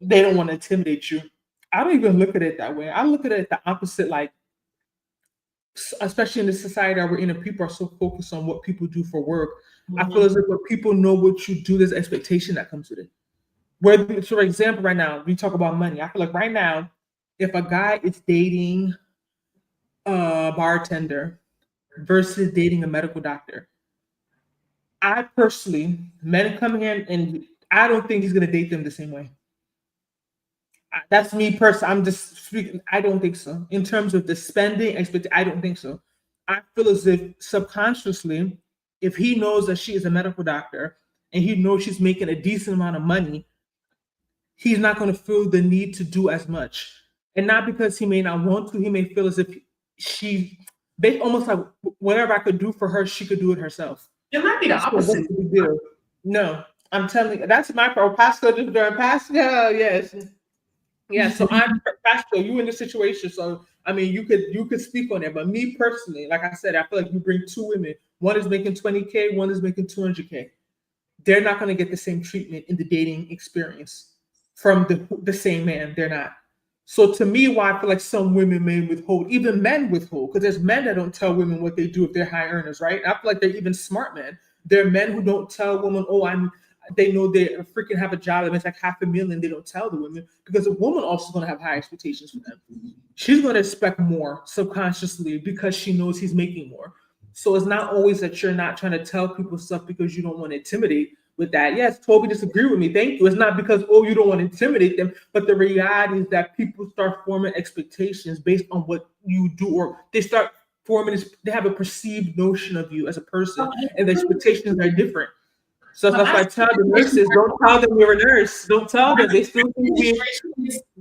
[SPEAKER 2] they don't want to intimidate you. I don't even look at it that way. I look at it the opposite, like, especially in the society that we're in, and people are so focused on what people do for work. Mm-hmm. I feel as if when people know what you do, there's expectation that comes with it. Where, for example, right now, we talk about money. I feel like right now, if a guy is dating a bartender versus dating a medical doctor, I personally, men come here and I don't think he's going to date them the same way. That's me personally. I'm just speaking. I don't think so. In terms of the spending expectation, I don't think so. I feel as if subconsciously, if he knows that she is a medical doctor and he knows she's making a decent amount of money, he's not going to feel the need to do as much. And not because he may not want to, he may feel as if they almost like whatever I could do for her, she could do it herself.
[SPEAKER 1] It might be the opposite.
[SPEAKER 2] No, I'm telling you, that's my Pastor. Yes. Yeah, so I'm Pastor, you in this situation. So I mean you could speak on it. But me personally, like I said, I feel like you bring two women. One is making 20K, one is making 200K. They're not going to get the same treatment in the dating experience from the same man. They're not. So to me, why I feel like some women may withhold, even men withhold, because there's men that don't tell women what they do if they're high earners, right? I feel like they're even smart men. There are men who don't tell women, they know they freaking have a job that makes like $500,000. They don't tell the women because a woman also is going to have high expectations for them. She's going to expect more subconsciously because she knows he's making more. So it's not always that you're not trying to tell people stuff because you don't want to intimidate with that. Yes, Toby disagree with me. Thank you. It's not because, oh, you don't want to intimidate them, but the reality is that people start forming expectations based on what you do, or they start forming this, they have a perceived notion of you as a person, and the expectations are different. So that's why I tell the nurses, don't tell them you're a nurse. Don't tell them. They still think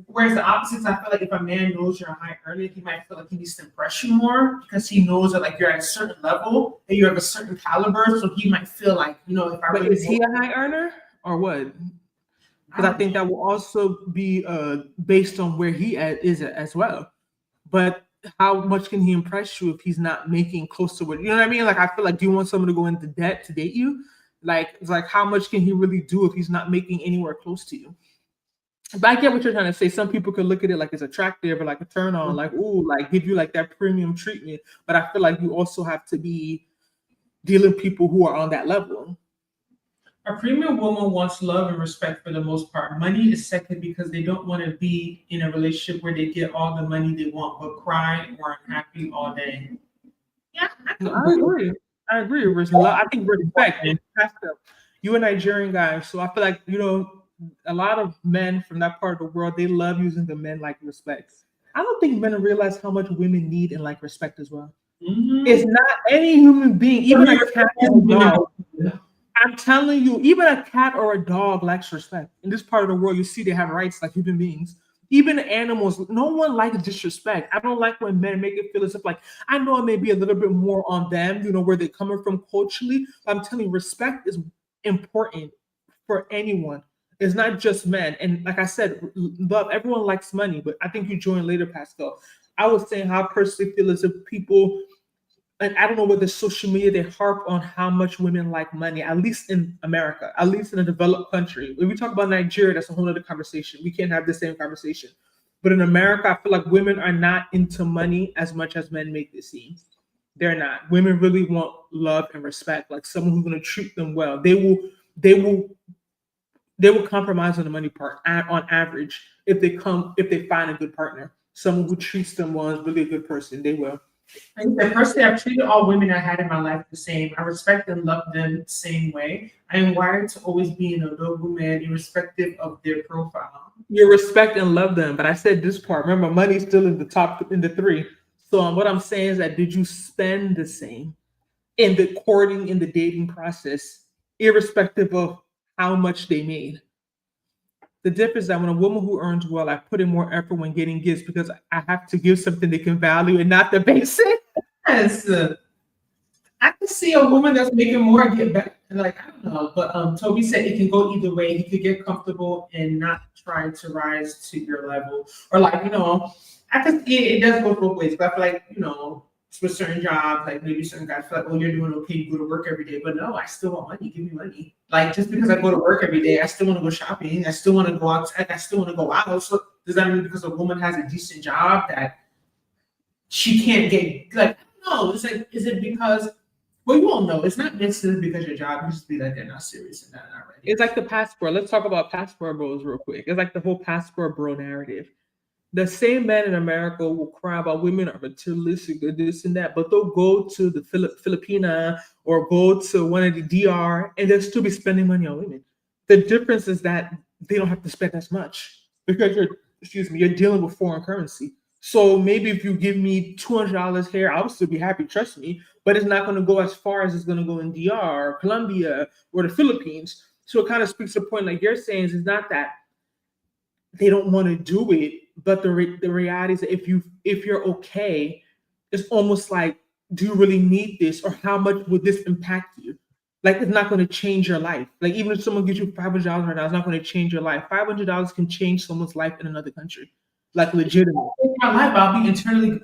[SPEAKER 1] whereas the opposites, I feel like if a man knows you're a high earner, he might feel like he needs to impress you more because he knows that like you're at a certain level and you have a certain caliber. So he might feel like, you know, if I
[SPEAKER 2] But
[SPEAKER 1] really
[SPEAKER 2] is he a high earner or what? Because I think that will also be based on where he is as well. But how much can he impress you if he's not making close to what, you know what I mean? Like, I feel like, do you want someone to go into debt to date you? Like, it's like, how much can he really do if he's not making anywhere close to you? But I get what you're trying to say. Some people could look at it like it's attractive or like a turn on, like, ooh, like give you like that premium treatment. But I feel like you also have to be dealing with people who are on that level.
[SPEAKER 1] A premium woman wants love and respect for the most part. Money is second because they don't want to be in a relationship where they get all the money they want but cry or unhappy all day. Yeah,
[SPEAKER 2] I agree. I agree. I think respect. You're a Nigerian guy, so I feel like, you know, a lot of men from that part of the world, they love using the men like respect. I don't think men realize how much women need and like respect as well.
[SPEAKER 1] Mm-hmm.
[SPEAKER 2] It's not any human being, even a cat and a dog. I'm telling you, even a cat or a dog likes respect. In this part of the world, you see they have rights like human beings. Even animals, no one likes disrespect. I don't like when men make it feel as if like, I know it may be a little bit more on them, you know, where they're coming from culturally. But I'm telling you, respect is important for anyone. It's not just men. And like I said, love, everyone likes money, but I think you joined later, Pascal. I was saying how I personally feel as if people, and I don't know whether social media, they harp on how much women like money, at least in America, at least in a developed country. When we talk about Nigeria, that's a whole other conversation. We can't have the same conversation. But in America, I feel like women are not into money as much as men make it seem. They're not. Women really want love and respect, like someone who's going to treat them well. They will compromise on the money part on average if they find a good partner, someone who treats them well, is really a good person. They will.
[SPEAKER 1] And personally, I've treated all women I had in my life the same. I respect and love them the same way. I am wired to always be an adorable man, irrespective of their profile.
[SPEAKER 2] You respect and love them, but I said this part. Remember, money's still in the top in the three. So what I'm saying is that did you spend the same in the courting, in the dating process, irrespective of how much they made? The difference is that when a woman who earns well, I put in more effort when getting gifts because I have to give something they can value and not the basic.
[SPEAKER 1] Yes. I can see a woman that's making more get back. Like, I don't know, but Toby said it can go either way. He could get comfortable and not try to rise to your level. Or like, you know, I can see it does go both ways, but I feel like, you know, with certain jobs, like maybe certain guys feel like, oh, you're doing okay, you go to work every day. But no, I still want money. Give me money. Like just because I go to work every day, I still want to go shopping. I still want to go outside. I still want to go out. So does that mean because a woman has a decent job that she can't get like no, it's like is it because well you won't know. It's not necessarily because your job, you just be like they're not serious and they're not ready.
[SPEAKER 2] It's like the passport. Let's talk about passport bros real quick. It's like the whole passport bro narrative. The same men in America will cry about women are materialistic, this and that, but they'll go to the Filipina or go to one of the DR and they'll still be spending money on women. The difference is that they don't have to spend as much because you're dealing with foreign currency. So maybe if you give me $200 here, I'll still be happy, trust me, but it's not going to go as far as it's going to go in DR, or Colombia, or the Philippines. So it kind of speaks to the point like you're saying, is not that they don't want to do it, but the reality is that if you're okay, it's almost like, do you really need this, or how much would this impact you? Like it's not going to change your life. Like even if someone gives you $500 right now, it's not going to change your life. $500 can change someone's life in another country, like legitimate.
[SPEAKER 1] In my life, I'll be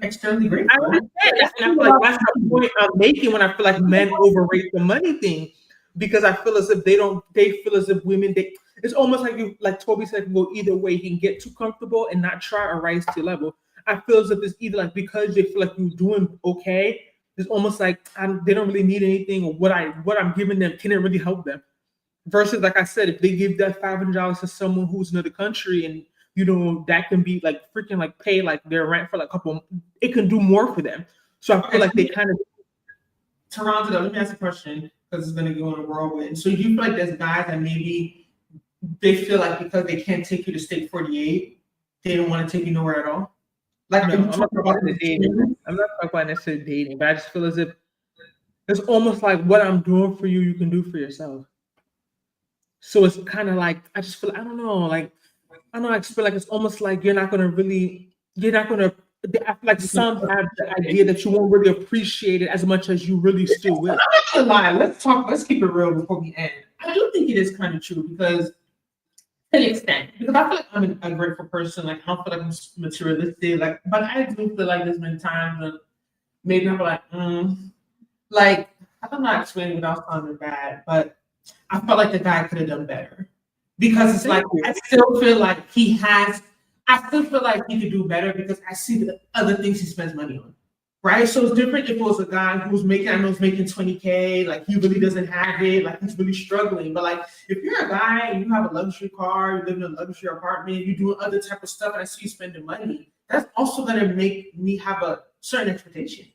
[SPEAKER 1] externally grateful.
[SPEAKER 2] I understand that, and I feel like that's the point I'm making when I feel like men overrate the money thing, because I feel as if they feel as if women it's almost like like Toby said, can go either way. He can get too comfortable and not try or rise to your level. I feel as if it's either like because they feel like you're doing okay, it's almost like they don't really need anything, or what I'm giving them can it really help them? Versus, like I said, if they give that $500 to someone who's in another country, and you know that can be like freaking like pay like their rent for like a couple, it can do more for them. So I feel like they kind of.
[SPEAKER 1] to round it up, let me ask a question because it's gonna go in a whirlwind. So you feel like there's guys that maybe they feel like because they can't take you to state 48, they don't want to take you nowhere at all? Like,
[SPEAKER 2] No,
[SPEAKER 1] are you
[SPEAKER 2] I'm not
[SPEAKER 1] talking
[SPEAKER 2] talking
[SPEAKER 1] about
[SPEAKER 2] about the dating. I'm not talking about necessarily dating, but I just feel as if it's almost like what I'm doing for you, you can do for yourself. So it's kind of like I just feel I don't know, like I don't know, I just feel like it's almost like you're not gonna. I feel like some have the idea that you won't really appreciate it as much as you really still will.
[SPEAKER 1] I'm not gonna lie. Let's keep it real before we end. I do think it is kind of true because to an extent, because I feel like I'm a grateful person. Like I don't feel like I'm materialistic. Like, but I do feel like there's been times when maybe I'm like I'm not explaining without sounding bad, but I felt like the guy could have done better because it's like
[SPEAKER 2] Thank you.
[SPEAKER 1] I still feel like he has. I still feel like he could do better because I see the other things he spends money on. Right, so it's different if it was a guy who's making, I know, he's making 20K, like he really doesn't have it, like he's really struggling. But like, if you're a guy and you have a luxury car, you live in a luxury apartment, you do other type of stuff, and I see you spending money, that's also gonna make me have a certain expectation.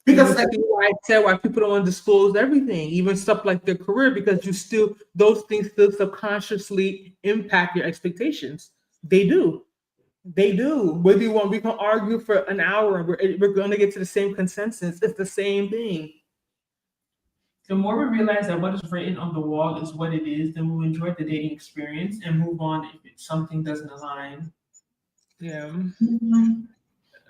[SPEAKER 1] Because like,
[SPEAKER 2] why I said why people don't want to disclose everything, even stuff like their career, because you still those things still subconsciously impact your expectations. They do. They do. Whether you want, we can argue for an hour and we're going to get to the same consensus. It's the same thing.
[SPEAKER 1] the more we realize that what is written on the wall is what it is, then we'll enjoy the dating experience and move on if something doesn't align.
[SPEAKER 2] Yeah. And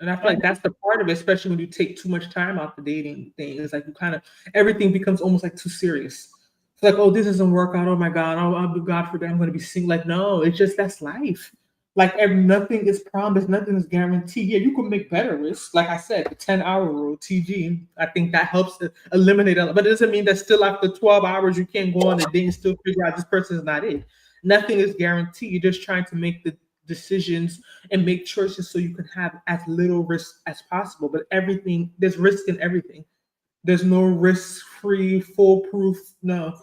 [SPEAKER 2] I feel like that's the part of it, especially when you take too much time out the dating thing. It's like you kind of everything becomes almost like too serious. It's like, oh, this doesn't work out. Oh my God. Oh, God forbid I'm going to be single. Like, no, it's just that's life. Like nothing is promised, nothing is guaranteed. Yeah, you can make better risks. Like I said, the 10-hour rule, TG. I think that helps to eliminate it. But it doesn't mean that still after 12 hours you can't go on a date and still figure out this person is not it. Nothing is guaranteed. You're just trying to make the decisions and make choices so you can have as little risk as possible. But everything, there's risk in everything. There's no risk-free, foolproof. No,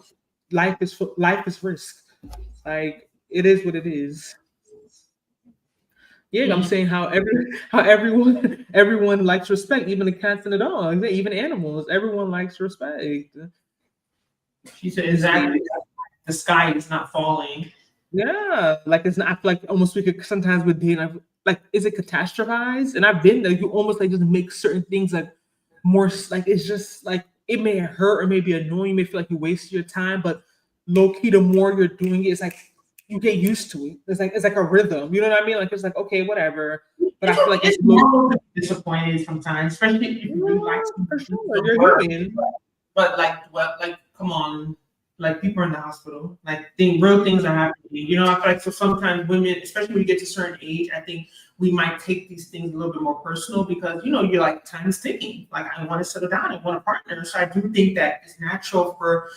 [SPEAKER 2] life is risk. Like it is what it is. Yeah, I'm saying how everyone likes respect, even the cats and the dogs, even animals. Everyone likes respect.
[SPEAKER 1] She said exactly. The sky is not falling.
[SPEAKER 2] Yeah, like it's not. I feel like almost we could sometimes with dating, like is it catastrophized? And I've been there. You almost like just make certain things like more like it's just like it may hurt or maybe annoying. You may feel like you wasted your time, but low key, the more you're doing it, it's like you get used to it. It's like a rhythm. You know what I mean? Like it's like okay, whatever. But I feel like
[SPEAKER 1] it's normal to be disappointed sometimes, especially if you really like
[SPEAKER 2] for
[SPEAKER 1] something.
[SPEAKER 2] sure. You're human.
[SPEAKER 1] But like, come on, like people are in the hospital, like real things are happening. You know, I feel like so sometimes women, especially when you get to a certain age, I think we might take these things a little bit more personal because you know you're like time is ticking. Like I want to settle down, I want a partner. So I do think that it's natural for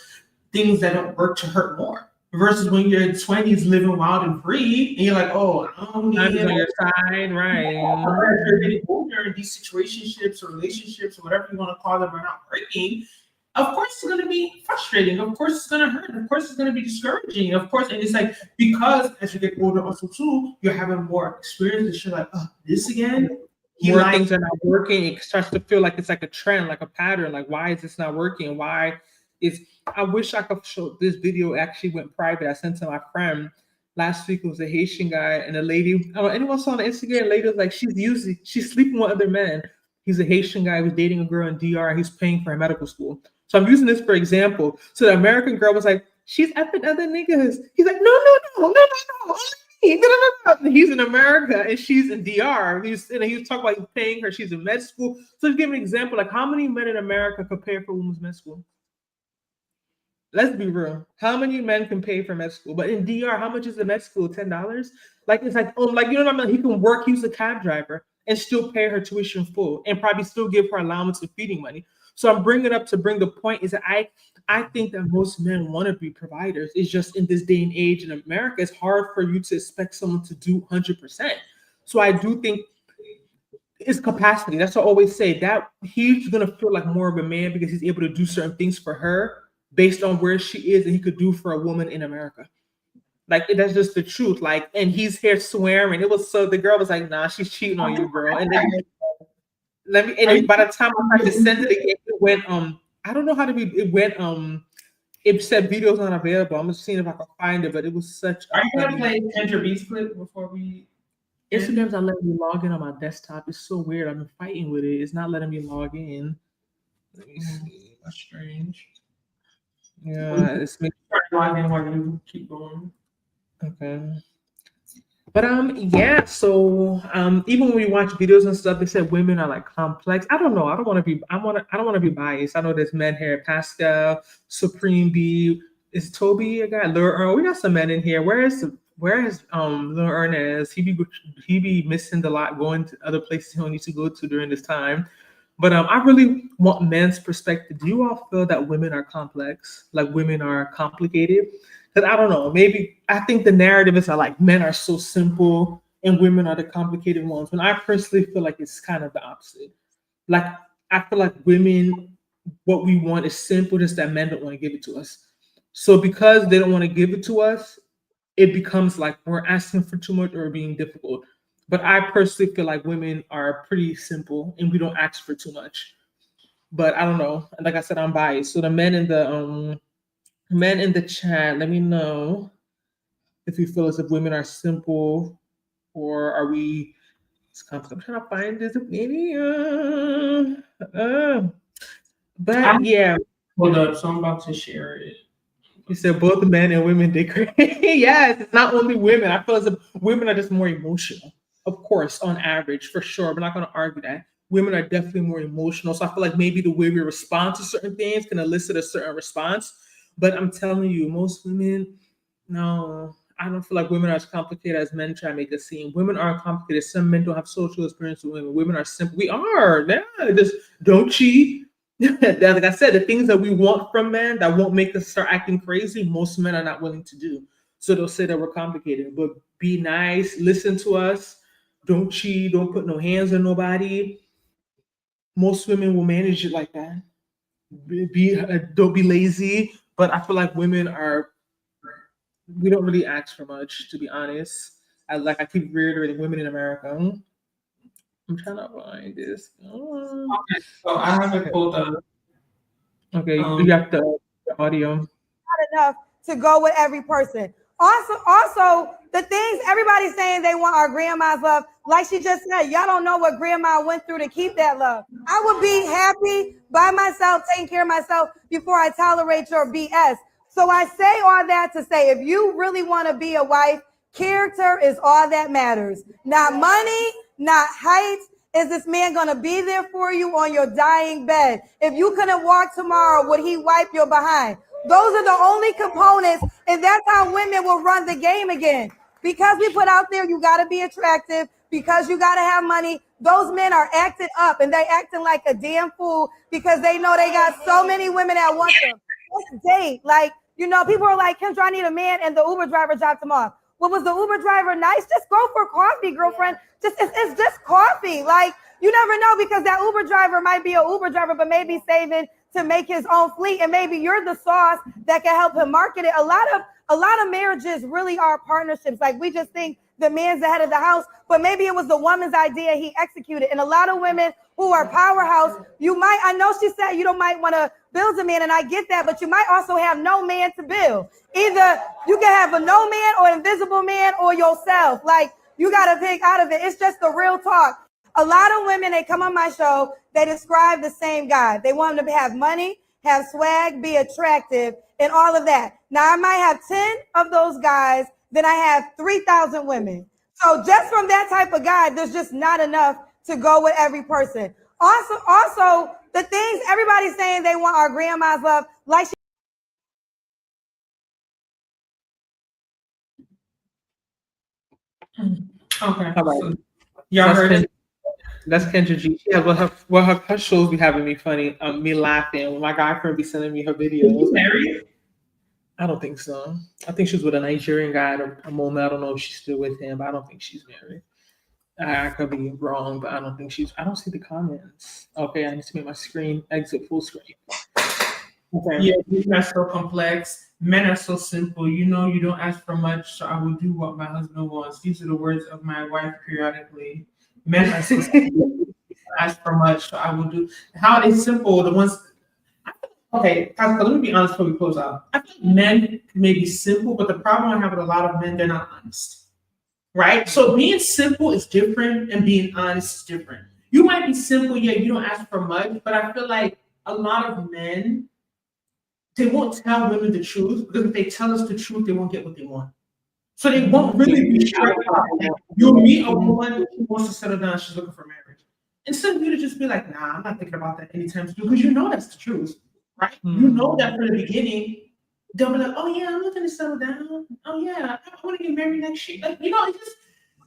[SPEAKER 1] things that don't work to hurt more. Versus when you're in 20s living wild and free, and you're like, oh, I don't need
[SPEAKER 2] Time is
[SPEAKER 1] him.
[SPEAKER 2] on your side, right?
[SPEAKER 1] If you're getting older, these situationships or relationships or whatever you want to call them are not working. Of course, it's going to be frustrating. Of course, it's going to hurt. Of course, it's going to be discouraging. Of course, and it's like because as you get older, also too, you're having more experience. You're like, oh, this again.
[SPEAKER 2] More things are not working. It starts to feel like it's like a trend, like a pattern. Like, why is this not working? Why is I wish I could show this video actually went private. I sent to my friend last week. It was a Haitian guy and a lady. I don't know, anyone saw on Instagram, lady was like, she's sleeping with other men. He's a Haitian guy who was dating a girl in DR. He's paying for her medical school. So I'm using this for example. So the American girl was like, she's effing other niggas. He's like, no. He's in America and she's in DR. He was talking about he's paying her. She's in med school. So to give an example, like how many men in America could pay for women's med school? Let's be real. How many men can pay for med school? But in DR, how much is the med school? $10? Like it's like, oh, like you know what I mean? He can work, he's a cab driver, and still pay her tuition full, and probably still give her allowance and feeding money. So I'm bringing it up to bring the point is that I think that most men want to be providers. It's just in this day and age in America, it's hard for you to expect someone to do 100%. So I do think it's capacity. That's what I always say. That he's gonna feel like more of a man because he's able to do certain things for her based on where she is, and he could do for a woman in America. Like that's just the truth. Like, and he's here swearing. It was so the girl was like, "Nah, she's cheating on you, girl." And then by the time I tried to send it again, it went I don't know how to be. It went it said videos not available. I'm just seeing if I can find it, but it was such a
[SPEAKER 1] Are you gonna
[SPEAKER 2] funny.
[SPEAKER 1] play Kendra B's clip before we end?
[SPEAKER 2] Instagram's not letting me log in on my desktop. It's so weird. I've been fighting with it. It's not letting me log in. Let me see.
[SPEAKER 1] That's strange.
[SPEAKER 2] Yeah, it's me.
[SPEAKER 1] Try to log in while you keep going.
[SPEAKER 2] Okay. But yeah, so even when we watch videos and stuff, they said women are like complex. I don't know. I don't want to be biased. I know there's men here, Pascal, Supreme B, is Toby a guy? Lil Earl. We got some men in here. Where is Lil Ernest? He be missing a lot, going to other places he don't need to go to during this time. But I really want men's perspective. Do you all feel that women are complex? Like women are complicated? Because I don't know, maybe I think the narrative is that like men are so simple and women are the complicated ones. When I personally feel like it's kind of the opposite. Like I feel like women, what we want is simple, just that men don't want to give it to us. So because they don't want to give it to us, it becomes like we're asking for too much or being difficult. But I personally feel like women are pretty simple and we don't ask for too much. But I don't know. Like I said, I'm biased. So the men in the chat, let me know if you feel as if women are simple or are we it's complex. I'm trying to find this maybe but yeah.
[SPEAKER 1] Hold up, so I'm about to share it.
[SPEAKER 2] You said both men and women degrade. Yes, it's not only women. I feel as if women are just more emotional. Of course, on average, for sure. We're not going to argue that. Women are definitely more emotional. So I feel like maybe the way we respond to certain things can elicit a certain response. But I'm telling you, most women, no, I don't feel like women are as complicated as men try to make it seem. Women are complicated. Some men don't have social experience with women. Women are simple. We are. Yeah, just don't cheat. Like I said, the things that we want from men that won't make us start acting crazy, most men are not willing to do. So they'll say that we're complicated, but be nice, listen to us, don't cheat, don't put no hands on nobody. Most women will manage it like that. Don't be lazy. But I feel like women are we don't really ask for much, to be honest. I keep reiterating women in America. I'm trying to find this.
[SPEAKER 1] Okay, so I have it pulled up.
[SPEAKER 2] Okay, you have the audio.
[SPEAKER 3] Not enough to go with every person. Also, the things everybody's saying they want our grandma's love, like she just said, y'all don't know what grandma went through to keep that love. I would be happy by myself, taking care of myself before I tolerate your BS. So I say all that to say, if you really want to be a wife, character is all that matters. Not money, not height. Is this man going to be there for you on your dying bed? If you couldn't walk tomorrow, would he wipe your behind? Those are the only components, and that's how women will run the game again. Because we put out there, you got to be attractive, because you got to have money. Those men are acting up, and they acting like a damn fool because they know they got so many women that want them. Let's date. Like, people are like, Kendra, I need a man, and the Uber driver dropped him off. Well, was the Uber driver nice? Just go for coffee, girlfriend. It's just coffee. Like, you never know, because that Uber driver might be an Uber driver, but maybe saving to make his own fleet, and maybe you're the sauce that can help him market it. A lot of marriages really are partnerships. Like, we just think the man's the head of the house, but maybe it was the woman's idea, he executed. And a lot of women who are powerhouse, I know she said you don't might want to build a man, and I get that, but you might also have no man to build. Either you can have a no man or invisible man or yourself. Like, you got to pick out of it. It's just the real talk. A lot of women, they come on my show, they describe the same guy. They want him to have money, have swag, be attractive, and all of that. Now, I might have 10 of those guys, then I have 3,000 women. So just from that type of guy, there's just not enough to go with every person. Also, the things everybody's saying they want our grandma's love, like she
[SPEAKER 1] Okay.
[SPEAKER 2] All right.
[SPEAKER 1] So, y'all
[SPEAKER 2] That's
[SPEAKER 1] heard it?
[SPEAKER 2] That's Kendra G. Yeah, her shows be having me funny, me laughing when my guy friend be sending me her videos.
[SPEAKER 1] Married?
[SPEAKER 2] I don't think so. I think she was with a Nigerian guy at a moment. I don't know if she's still with him, but I don't think she's married. I could be wrong, but I don't think I don't see the comments. Okay, I need to make my screen exit full screen. Okay.
[SPEAKER 1] Yeah, women are so complex. Men are so simple. You don't ask for much, so I will do what my husband wants. These are the words of my wife periodically. Men are so simple. Ask for much, so I will do. How are they simple? The ones Okay, Pascal, let me be honest before we close out. I think men may be simple, but the problem I have with a lot of men, they're not honest. Right? So being simple is different and being honest is different. You might be simple, yeah, you don't ask for much, but I feel like a lot of men, they won't tell women the truth because if they tell us the truth, they won't get what they want. So they won't really be straight up. You'll meet a woman who wants to settle down, she's looking for marriage. Instead of you to just be like, nah, I'm not thinking about that anytime soon, because you know that's the truth, right? You know that from the beginning. They'll be like, oh yeah, I'm looking to settle down. Oh yeah, I want to get married next year. Like, it's just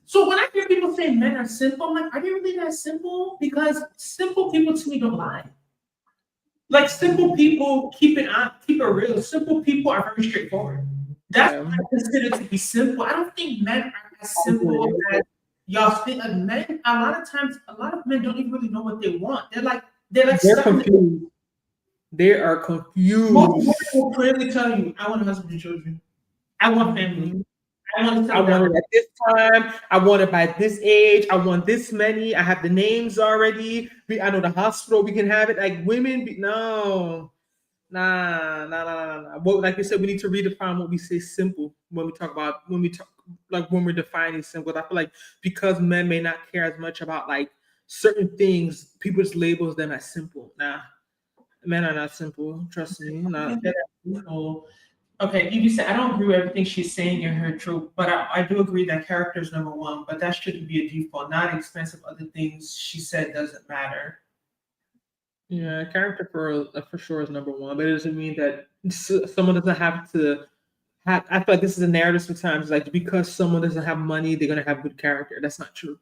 [SPEAKER 1] so when I hear people say men are simple, I'm like, are they really that simple? Because simple people to me don't lie. Like simple people keep it real. Simple people are very straightforward. That's what I consider to be simple. I don't think men are as simple as y'all think. Like men, a lot of times, a lot of men don't even really know what they want. They're
[SPEAKER 2] confused. They are confused.
[SPEAKER 1] Most women will clearly tell you, I want a husband and children. I want family. I want
[SPEAKER 2] it at this time. I want it by this age. I want this many. I have the names already. I know the hospital. We can have it. Like women, no. Nah. What, like you said, we need to redefine what we say simple when we're defining simple. I feel like because men may not care as much about like certain things, people just labels them as simple. Nah, men are not simple. Trust me. Nah.
[SPEAKER 1] Okay, you said I don't agree with everything she's saying in her truth, but I do agree that character is number one, but that shouldn't be a default. Not expensive other things she said doesn't matter.
[SPEAKER 2] Yeah, character for sure is number one, but it doesn't mean that someone doesn't have to have. I feel like this is a narrative sometimes, like because someone doesn't have money, they're gonna have good character. That's not true.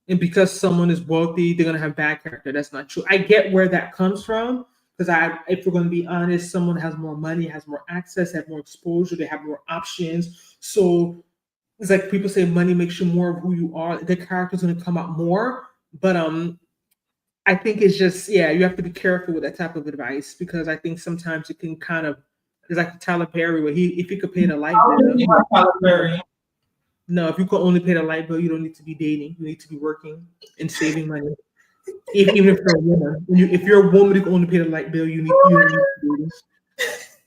[SPEAKER 2] And because someone is wealthy, they're gonna have bad character. That's not true. I get where that comes from because if we're gonna be honest, someone has more money, has more access, have more exposure, they have more options. So it's like people say, money makes you more of who you are. The character's gonna come out more, but I think it's just, you have to be careful with that type of advice because I think sometimes it can kind of, it's like Tyler Perry, where if he could pay the light bill. No, if you could only pay the light bill, you don't need to be dating. You need to be working and saving money. Even if you're a woman, if you're a woman who can only pay the light bill, you don't need to be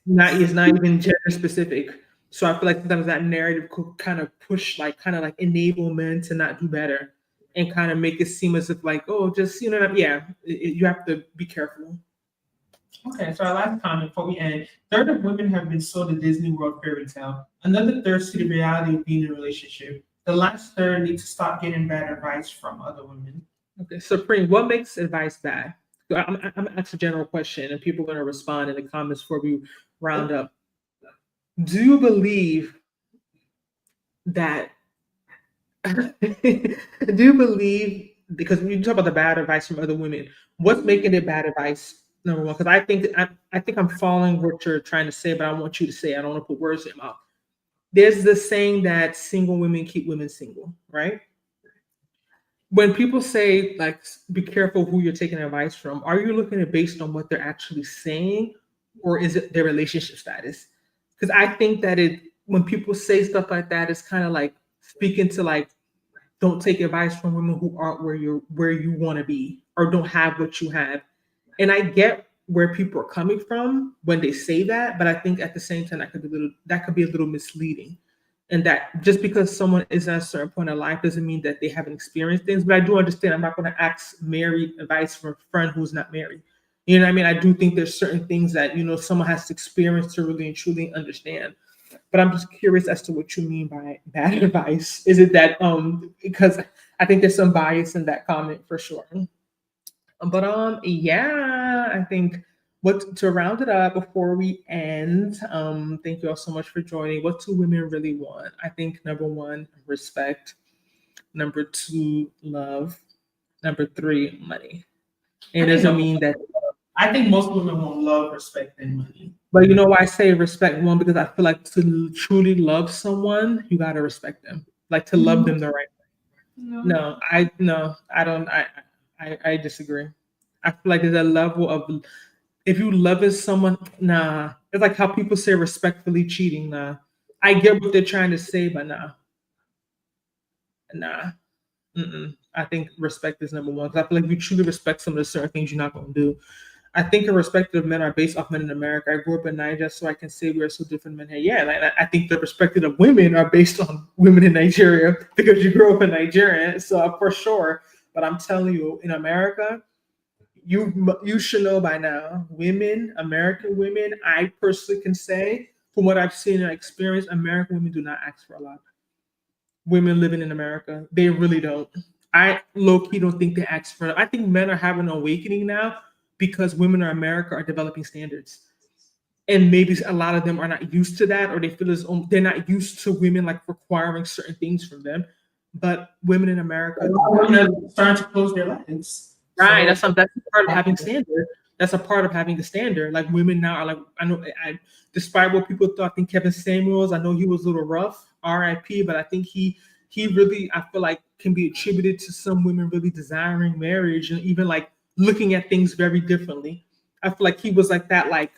[SPEAKER 2] dating. It's not even gender specific. So I feel like sometimes that narrative could kind of push, enable men to not do better. And kind of make it seem as if like, oh, just, you have to be careful.
[SPEAKER 1] Okay, so our last comment before we end. Third of women have been sold a Disney World fairy tale. Another third see the reality of being in a relationship. The last third need to stop getting bad advice from other women.
[SPEAKER 2] Okay, Supreme, what makes advice bad? So I'm asking a general question and people are going to respond in the comments before we round up. Do you believe that because when you talk about the bad advice from other women, what's making it bad advice? Number one, because I think I'm following what you're trying to say, but I want you to say, I don't want to put words in your mouth. There's this saying that single women keep women single, right? When people say like, be careful who you're taking advice from, are you looking at it based on what they're actually saying, or is it their relationship status? Because I think that when people say stuff like that, it's kind of like speaking to like, don't take advice from women who aren't where you want to be or don't have what you have. And I get where people are coming from when they say that, but I think at the same time that could be a little misleading. And that just because someone is at a certain point in life doesn't mean that they haven't experienced things. But I do understand I'm not going to ask married advice from a friend who's not married. You know what I mean? I do think there's certain things that, someone has to experience to really and truly understand. But I'm just curious as to what you mean by bad advice. Is it that because I think there's some bias in that comment for sure. But I think to round it up before we end, thank you all so much for joining. What do women really want? I think number one, respect. Number two, love. Number three, money. It doesn't mean that.
[SPEAKER 1] I think most women want love, respect, and money.
[SPEAKER 2] But you know why I say respect one? Because I feel like to truly love someone, you gotta respect them. Like to love them the right way. I don't. I disagree. I feel like there's a level of if you love someone, nah. It's like how people say respectfully cheating. Nah. I get what they're trying to say, but nah. I think respect is number one. Because I feel like if you truly respect some of the certain things you're not gonna do. I think irrespective of men are based off men in America. I grew up in Nigeria, so I can say we are so different men here. Yeah, and I think the perspective of women are based on women in Nigeria because you grew up in Nigeria, so for sure. But I'm telling you, in America, you should know by now, women, American women, I personally can say, from what I've seen and experienced, American women do not ask for a lot. Women living in America, they really don't. I low-key don't think they ask for it. I think men are having an awakening now because women in America are developing standards. And maybe a lot of them are not used to that, or they feel as they're not used to women like requiring certain things from them. But women in America,
[SPEAKER 1] women are starting to close their legs.
[SPEAKER 2] right? That's a part of having standard. That's a part of having the standard. Like women now are like, I know, despite what people thought, I think Kevin Samuels, I know he was a little rough, R.I.P., but I think he really, I feel like, can be attributed to some women really desiring marriage and even like looking at things very differently. I feel like he was like that, like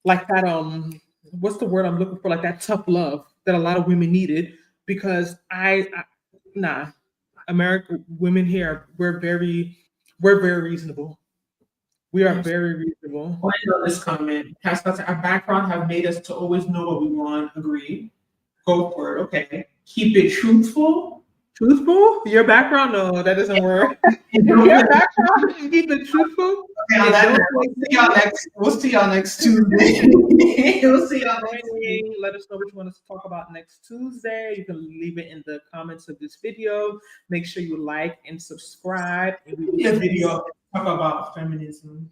[SPEAKER 2] that, what's the word I'm looking for? Like that tough love that a lot of women needed, because America women here, we're very reasonable. We are very reasonable.
[SPEAKER 1] I know this comment. Our background have made us to always know what we want. Agree. Go for it. Okay. Keep it truthful.
[SPEAKER 2] Truthful? Your background? No, that doesn't work. Your background? Keep it truthful?
[SPEAKER 1] Okay, we'll see y'all next Tuesday. We'll see y'all next week.
[SPEAKER 2] Let us know what you want us to talk about next Tuesday. You can leave it in the comments of this video. Make sure you like and subscribe. And we will
[SPEAKER 1] This video talk about feminism.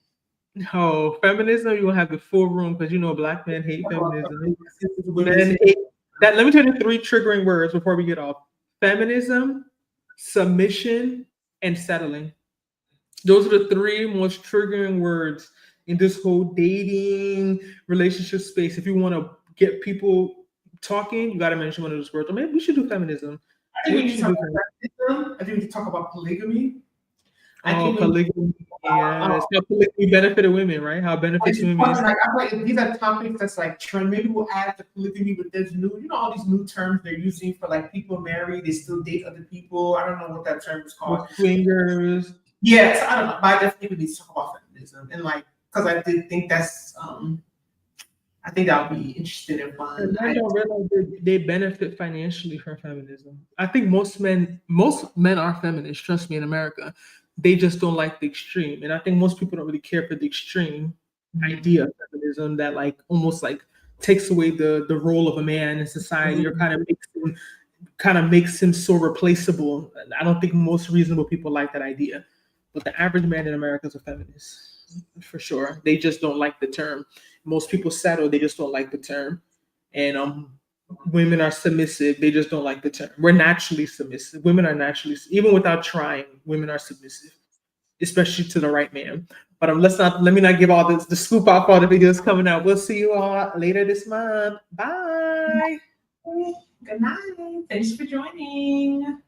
[SPEAKER 2] Oh, feminism, you will have the full room because you know black men hate feminism. Men hate that. Let me tell you 3 triggering words before we get off. Feminism, submission, and settling. Those are the 3 most triggering words in this whole dating relationship space. If you want to get people talking, you got to mention one of those words. Or maybe we should do feminism.
[SPEAKER 1] I think we should talk about feminism. I think we should talk about polygamy.
[SPEAKER 2] Polygamy. Yeah, it's how polygamy benefited women, right? How it benefits women.
[SPEAKER 1] Like, I feel like these are topics that's like trend. Maybe we'll add the polygamy with this new, all these new terms they're using for like people married, they still date other people. I don't know what that term is called.
[SPEAKER 2] Swingers.
[SPEAKER 1] Yes, I don't know. But I definitely need to talk about feminism and like because I did think that's I think that would be interesting and fun.
[SPEAKER 2] I don't realize they benefit financially from feminism. I think most men are feminists, trust me, in America. They just don't like the extreme. And I think most people don't really care for the extreme idea of feminism that like almost like takes away the role of a man in society or kind of makes him so replaceable. I don't think most reasonable people like that idea. But the average man in America is a feminist, for sure. They just don't like the term. Most people settle, they just don't like the term. And women are submissive, they just don't like the term. We're naturally submissive. Women are naturally, even without trying, women are submissive, especially to the right man. But let me not give all the scoop out for all the videos coming out. We'll see you all later this month. Bye.
[SPEAKER 1] Good night. Thanks for joining.